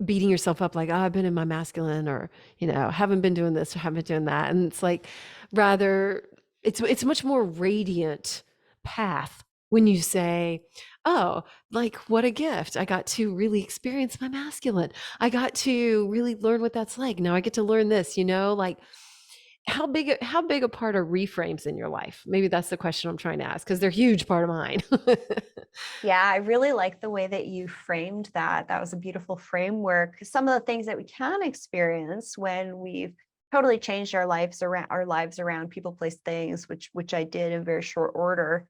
beating yourself up, like, I've been in my masculine, or, haven't been doing this or haven't been doing that. And it's like, rather, it's much more radiant path when you say, oh, like, what a gift. I got to really experience my masculine. I got to really learn what that's like. Now I get to learn this, like, how big a part are reframes in your life? Maybe that's the question I'm trying to ask, because they're a huge part of mine. Yeah, I really like the way that you framed that. That was a beautiful framework. Some of the things that we can experience when we've totally changed our lives around people, place, things, which I did in very short order.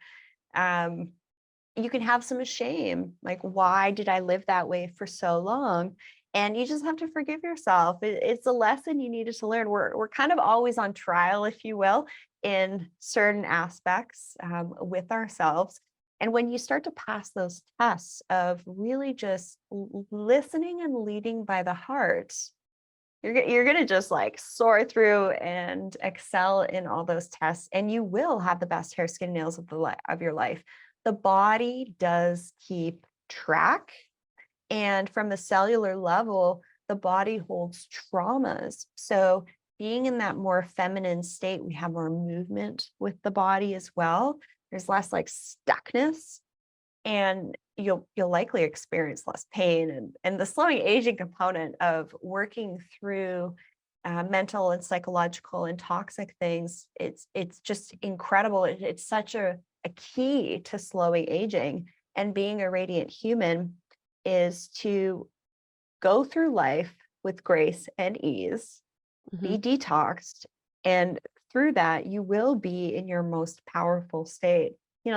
You can have some shame, like, why did I live that way for so long? And you just have to forgive yourself. It's a lesson you needed to learn. We're kind of always on trial, if you will, in certain aspects with ourselves. And when you start to pass those tests of really just listening and leading by the heart, you're gonna just like soar through and excel in all those tests, and you will have the best hair, skin, nails of your life. The body does keep track, and from the cellular level, the body holds traumas. So being in that more feminine state, we have more movement with the body as well. There's less like stuckness, and you'll likely experience less pain, and the slowing aging component of working through mental and psychological and toxic things, it's just incredible. It's such a key to slowing aging, and being a radiant human is to go through life with grace and ease, be detoxed, and through that you will be in your most powerful state.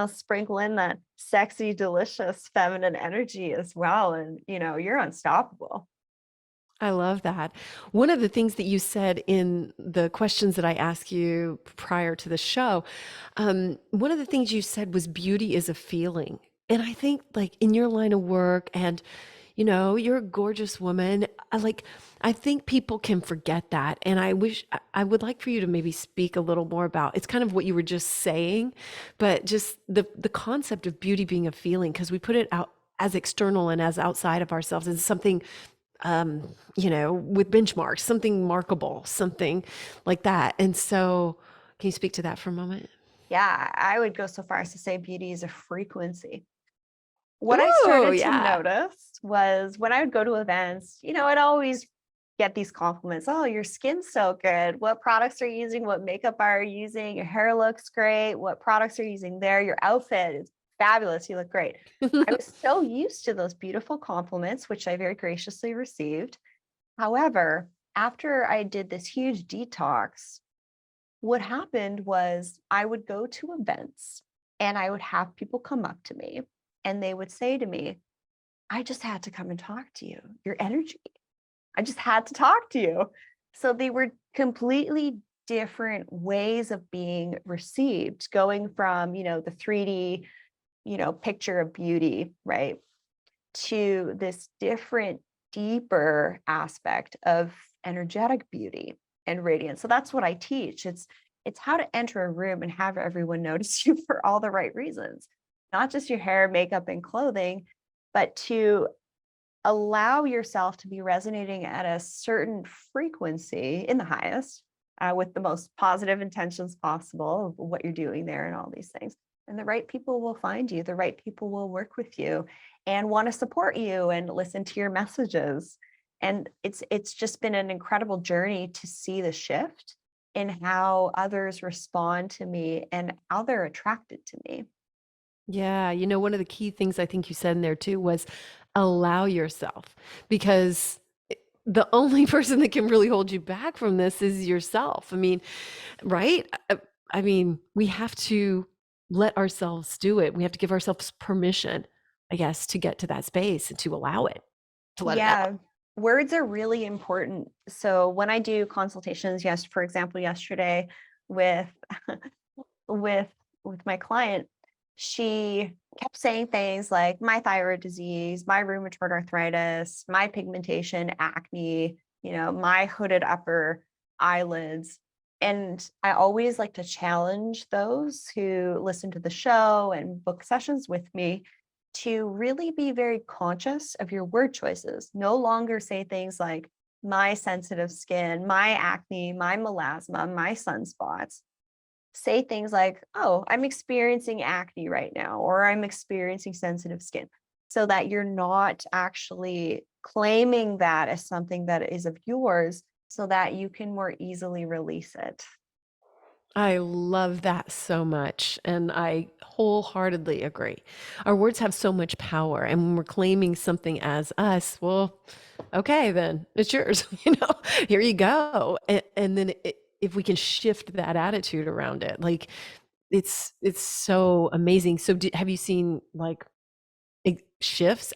Sprinkle in that sexy, delicious feminine energy as well, and you're unstoppable. I love that. One of the things that you said in the questions that I asked you prior to the show, one of the things you said was beauty is a feeling. And I think like in your line of work, and you're a gorgeous woman. I think people can forget that. And I would like for you to maybe speak a little more about, it's kind of what you were just saying, but just the concept of beauty being a feeling, because we put it out as external and as outside of ourselves as something, with benchmarks, something markable, something like that. And so can you speak to that for a moment? Yeah, I would go so far as to say beauty is a frequency. What I started to notice was when I would go to events, I'd always get these compliments. Oh, your skin's so good. What products are you using? What makeup are you using? Your hair looks great. What products are you using there? Your outfit is fabulous. You look great. I was so used to those beautiful compliments, which I very graciously received. However, after I did this huge detox, what happened was I would go to events and I would have people come up to me and they would say to me, I just had to come and talk to you. Your energy. I just had to talk to you. So they were completely different ways of being received, going from, the 3D, picture of beauty, right, to this different, deeper aspect of energetic beauty and radiance. So that's what I teach. It's how to enter a room and have everyone notice you for all the right reasons, not just your hair, makeup, and clothing, but to allow yourself to be resonating at a certain frequency in the highest, with the most positive intentions possible of what you're doing there and all these things. And the right people will find you. The right people will work with you and want to support you and listen to your messages. And it's just been an incredible journey to see the shift in how others respond to me and how they're attracted to me. Yeah, one of the key things I think you said in there too was allow yourself, because the only person that can really hold you back from this is yourself. I mean, right? I mean, we have to let ourselves do it. We have to give ourselves permission, I guess, to get to that space and to allow it, to let it out. Words are really important. So when I do consultations, for example, yesterday with with my client, she kept saying things like my thyroid disease, my rheumatoid arthritis, my pigmentation, acne, my hooded upper eyelids. And I always like to challenge those who listen to the show and book sessions with me to really be very conscious of your word choices. No longer say things like my sensitive skin, my acne, my melasma, my sunspots. Say things like, oh, I'm experiencing acne right now, or I'm experiencing sensitive skin, so that you're not actually claiming that as something that is of yours, so that you can more easily release it. I love that so much. And I wholeheartedly agree. Our words have so much power. And when we're claiming something as us, well, okay, then it's yours. Here you go. And then if we can shift that attitude around it, like it's so amazing. So have you seen like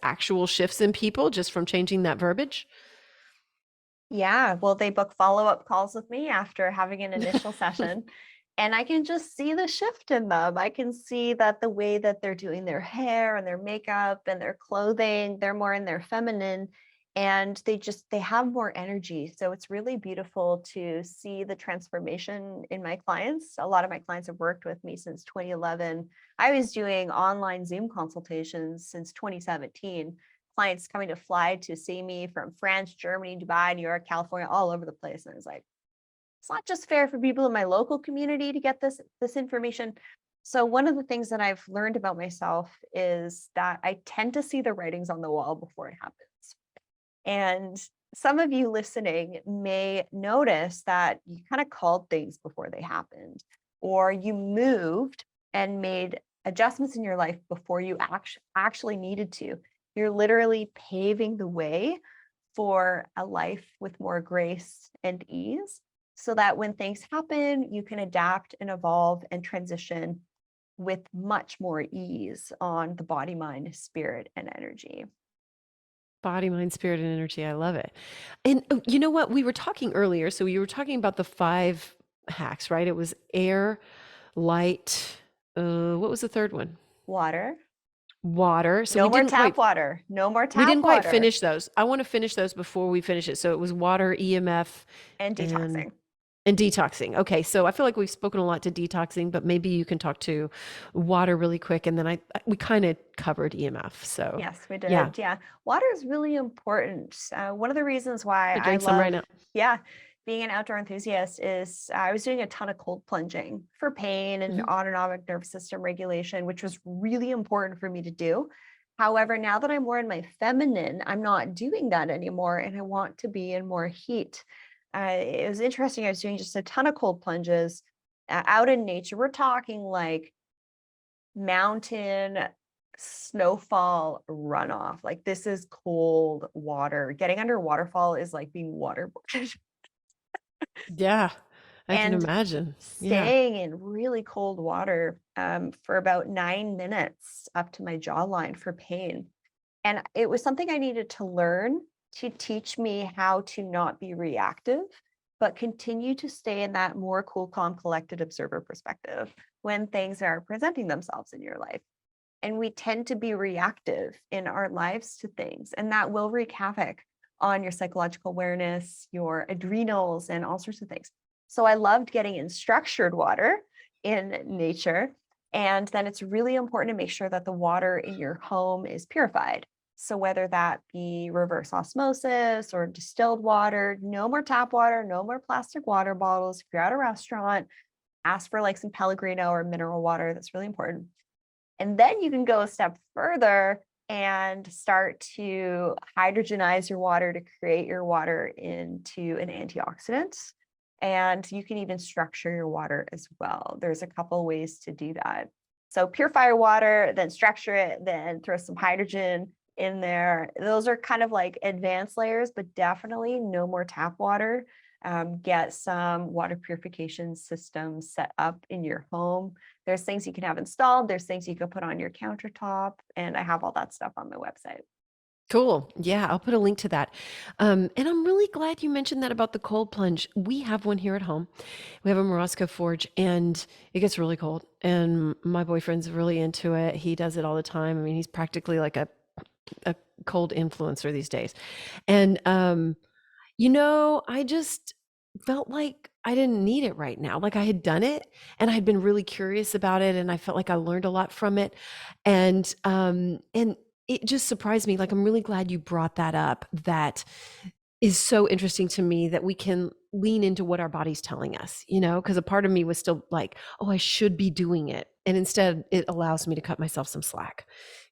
actual shifts in people just from changing that verbiage? Yeah, well, they book follow-up calls with me after having an initial session, and I can just see the shift in them. I can see that the way that they're doing their hair and their makeup and their clothing, they're more in their feminine. and they have more energy. So it's really beautiful to see the transformation in my clients. A lot of my clients have worked with me since 2011. I was doing online Zoom consultations since 2017. Clients coming to fly to see me from France, Germany, Dubai, New York, California, all over the place. And I was like, it's not just fair for people in my local community to get this information. So one of the things that I've learned about myself is that I tend to see the writings on the wall before it happens. And some of you listening may notice that you kind of called things before they happened, or you moved and made adjustments in your life before you actually needed to. You're literally paving the way for a life with more grace and ease, so that when things happen, you can adapt and evolve and transition with much more ease on the body, mind, spirit, and energy. Body, mind, spirit, and energy. I love it. And you know what? We were talking earlier. So you were talking about the 5 hacks, right? It was air, light. What was the third one? Water. Water. So No we more didn't tap quite water. No more tap we didn't quite water. finish those. I want to finish those before we finish it. So it was water, EMF, And detoxing. and detoxing. Okay, so I feel like we've spoken a lot to detoxing, but maybe you can talk to water really quick, and then we kind of covered EMF. So Yes, we did. yeah, Yeah. Water is really important. One of the reasons why I I drink some right now. being an outdoor enthusiast is I was doing a ton of cold plunging for pain and Mhm. autonomic nervous system regulation, which was really important for me to do. However, now that I'm more in my feminine, I'm not doing that anymore, and I want to be in more heat. It was interesting. I was doing just a ton of cold plunges out in nature. We're talking like mountain snowfall runoff. Like, this is cold water. Getting under a waterfall is like being waterboarded. Yeah, I can And imagine. Yeah. staying in really cold water for about 9 minutes up to my jawline for pain. And it was something I needed to learn to teach me how to not be reactive, but continue to stay in that more cool, calm, collected observer perspective when things are presenting themselves in your life. And we tend to be reactive in our lives to things, and that will wreak havoc on your psychological awareness, your adrenals, and all sorts of things. So I loved getting in structured water in nature. And then it's really important to make sure that the water in your home is purified. So whether that be reverse osmosis or distilled water, no more tap water, no more plastic water bottles. If you're at a restaurant, ask for like some Pellegrino or mineral water. That's really important. And then you can go a step further and start to hydrogenize your water to create your water into an antioxidant. And you can even structure your water as well. There's a couple ways to do that. So purify your water, then structure it, then throw some hydrogen in there. Those are kind of like advanced layers, but definitely no more tap water. Get some water purification systems set up in your home. There's things you can have installed. There's things you can put on your countertop. And I have all that stuff on my website. Cool. Yeah, I'll put a link to that. And I'm really glad you mentioned that about the cold plunge. We have one here at home. We have a Morosco forge, and it gets really cold. And my boyfriend's really into it. He does it all the time. I mean, he's practically like a cold influencer these days. And I just felt like I didn't need it right now. Like I had done it and I had been really curious about it, and I felt like I learned a lot from it. And it just surprised me. Like, I'm really glad you brought that up. That is so interesting to me, that we can lean into what our body's telling us, because a part of me was still like, oh, I should be doing it. And instead it allows me to cut myself some slack,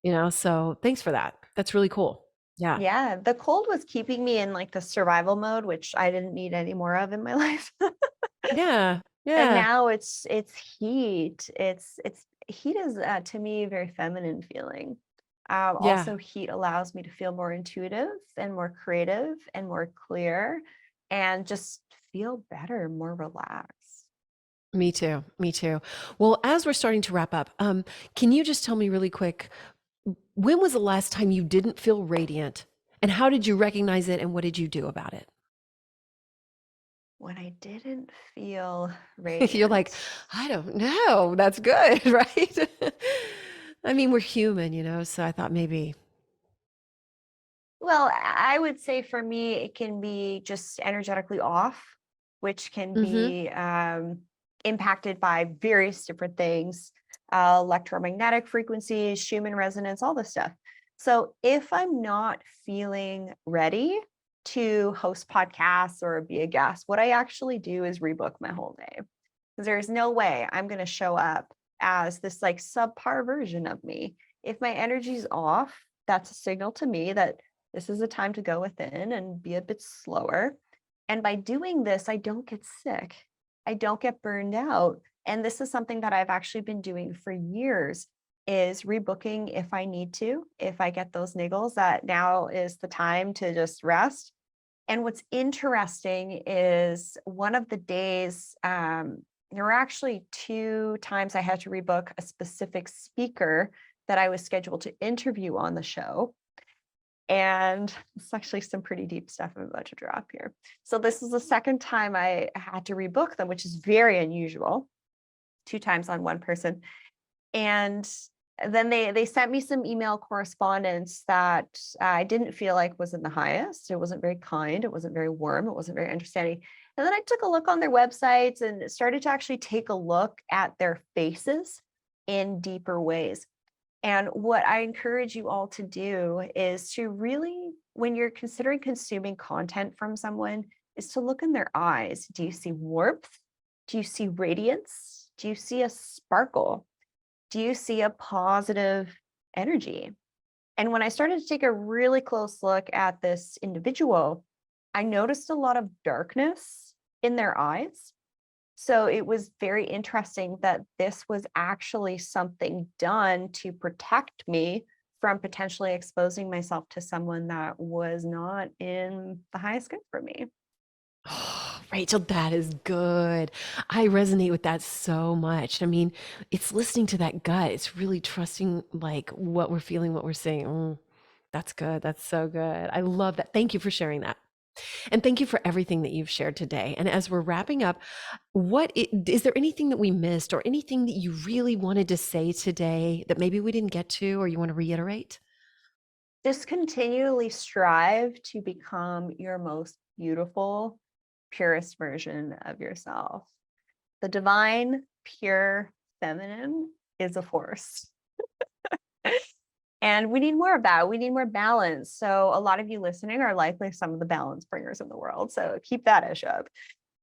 so thanks for that. That's really cool. Yeah. Yeah, the cold was keeping me in like the survival mode, which I didn't need any more of in my life. Yeah. And Yeah. now it's heat. It's heat is to me very feminine feeling. Yeah. Also, heat allows me to feel more intuitive and more creative and more clear, and just feel better, more relaxed. Me too. Me too. Well, as we're starting to wrap up, can you just tell me really quick, when was the last time you didn't feel radiant, and how did you recognize it, and what did you do about it? When I didn't feel You're like, radiant. I don't know. That's good, right? I mean, we're human, so I thought maybe. Well, I would say for me, it can be just energetically off, which can Mm-hmm. be impacted by various different things, electromagnetic frequencies, Schumann resonance, all this stuff. So if I'm not feeling ready to host podcasts or be a guest, what I actually do is rebook my whole day. Because there's no way I'm going to show up as this like subpar version of me. If my energy's off, that's a signal to me that this is a time to go within and be a bit slower. And by doing this, I don't get sick. I don't get burned out. And this is something that I've actually been doing for years, is rebooking if I need to, if I get those niggles that now is the time to just rest. And what's interesting is one of the days, there were actually 2 times I had to rebook a specific speaker that I was scheduled to interview on the show. And it's actually some pretty deep stuff I'm about to drop here. So this is the second time I had to rebook them, which is very unusual. 2 times on one person. And then they sent me some email correspondence that I didn't feel like was in the highest. It wasn't very kind. It wasn't very warm. It wasn't very understanding. And then I took a look on their websites and started to actually take a look at their faces in deeper ways. And what I encourage you all to do is to really, when you're considering consuming content from someone, is to look in their eyes. Do you see warmth? Do you see radiance? Do you see a sparkle? Do you see a positive energy? And when I started to take a really close look at this individual, I noticed a lot of darkness in their eyes. So it was very interesting that this was actually something done to protect me from potentially exposing myself to someone that was not in the highest good for me. Oh, Rachel, that is good. I resonate with that so much. I mean, it's listening to that gut. It's really trusting like what we're feeling, what we're saying. That's good. That's so good. I love that. Thank you for sharing that. And thank you for everything that you've shared today. And as we're wrapping up, is there anything that we missed or anything that you really wanted to say today that maybe we didn't get to or you want to reiterate? Just continually strive to become your most beautiful, purest version of yourself. The divine, pure feminine is a force. And we need more of that. We need more balance. So a lot of you listening are likely some of the balance bringers in the world. So keep that ish up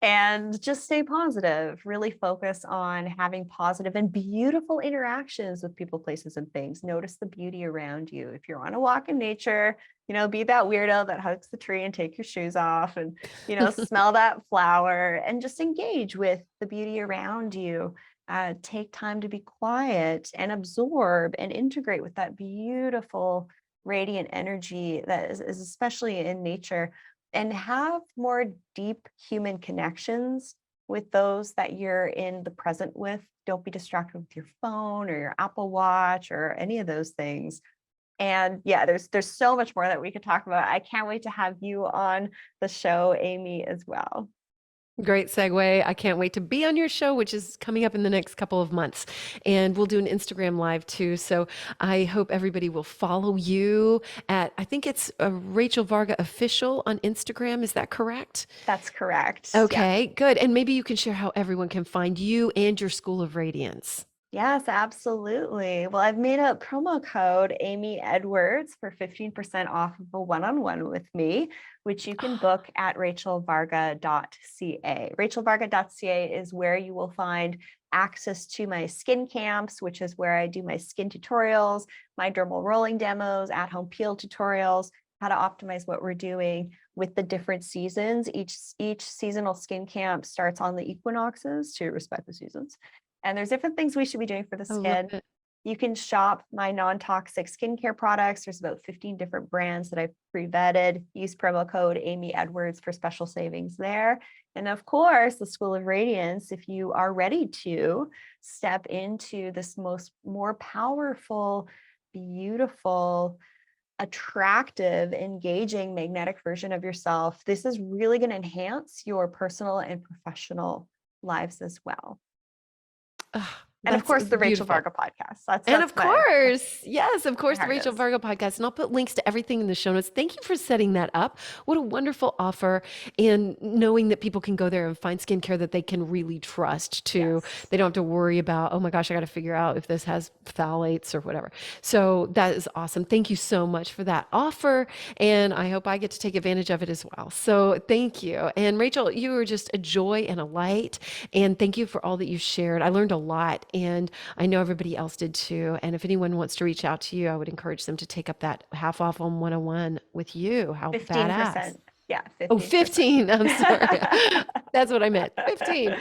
and just stay positive. Really focus on having positive and beautiful interactions with people, places, and things. Notice the beauty around you. If you're on a walk in nature, be that weirdo that hugs the tree and take your shoes off and, smell that flower and just engage with the beauty around you. Take time to be quiet and absorb and integrate with that beautiful, radiant energy that is especially in nature, and have more deep human connections with those that you're in the present with. Don't be distracted with your phone or your Apple Watch or any of those things. And yeah, there's so much more that we could talk about. I can't wait to have you on the show, Amy, as well. Great segue. I can't wait to be on your show, which is coming up in the next couple of months. And we'll do an Instagram live too. So I hope everybody will follow you at, I think it's Rachel Varga Official on Instagram. Is that correct? That's correct. Okay, good. And maybe you can share how everyone can find you and your School of Radiance. Yes, absolutely. Well, I've made a promo code Amy Edwards for 15% off of a one-on-one with me, which you can book at rachelvarga.ca. Rachelvarga.ca is where you will find access to my skin camps, which is where I do my skin tutorials, my dermal rolling demos, at-home peel tutorials, how to optimize what we're doing with the different seasons. Each seasonal skin camp starts on the equinoxes to respect the seasons. And there's different things we should be doing for the skin. You can shop my non-toxic skincare products. There's about 15 different brands that I've pre-vetted. Use promo code Amy Edwards for special savings there. And of course, the School of Radiance, if you are ready to step into this more powerful, beautiful, attractive, engaging, magnetic version of yourself, this is really going to enhance your personal and professional lives as well. And of That's course, the Rachel beautiful. Varga podcast. And of my course, yes, of course, the heart Rachel is. Varga podcast. And I'll put links to everything in the show notes. Thank you for setting that up. What a wonderful offer. And knowing that people can go there and find skincare that they can really trust too. Yes. They don't have to worry about, oh my gosh, I got to figure out if this has phthalates or whatever. So that is awesome. Thank you so much for that offer. And I hope I get to take advantage of it as well. So thank you. And Rachel, you were just a joy and a light. And thank you for all that you shared. I learned a lot. And I know everybody else did too. And if anyone wants to reach out to you, I would encourage them to take up that half off on 101 with you. How 15%. badass. Yeah, 15%. Oh, 15. I'm sorry. That's what I meant. 15.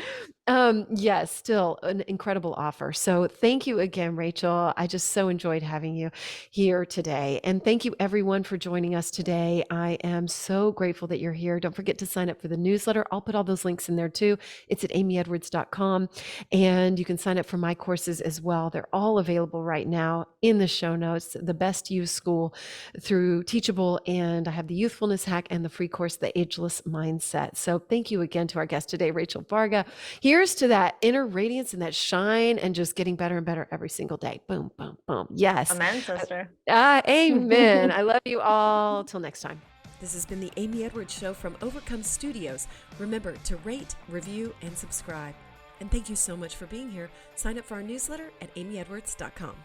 Yes, still an incredible offer. So thank you again, Rachel. I just so enjoyed having you here today. And thank you everyone for joining us today. I am so grateful that you're here. Don't forget to sign up for the newsletter. I'll put all those links in there too. It's at amyedwards.com. And you can sign up for my courses as well. They're all available right now in the show notes. The Best You School through Teachable. And I have the Youthfulness Hack and the free course, The Ageless Mindset. So thank you again to our guest today, Rachel Varga. Here's to that inner radiance and that shine and just getting better and better every single day. Boom, boom, boom. Yes. Amen, sister. Amen. I love you all. Till next time. This has been the Amy Edwards Show from Overcome Studios. Remember to rate, review, and subscribe. And thank you so much for being here. Sign up for our newsletter at amyedwards.com.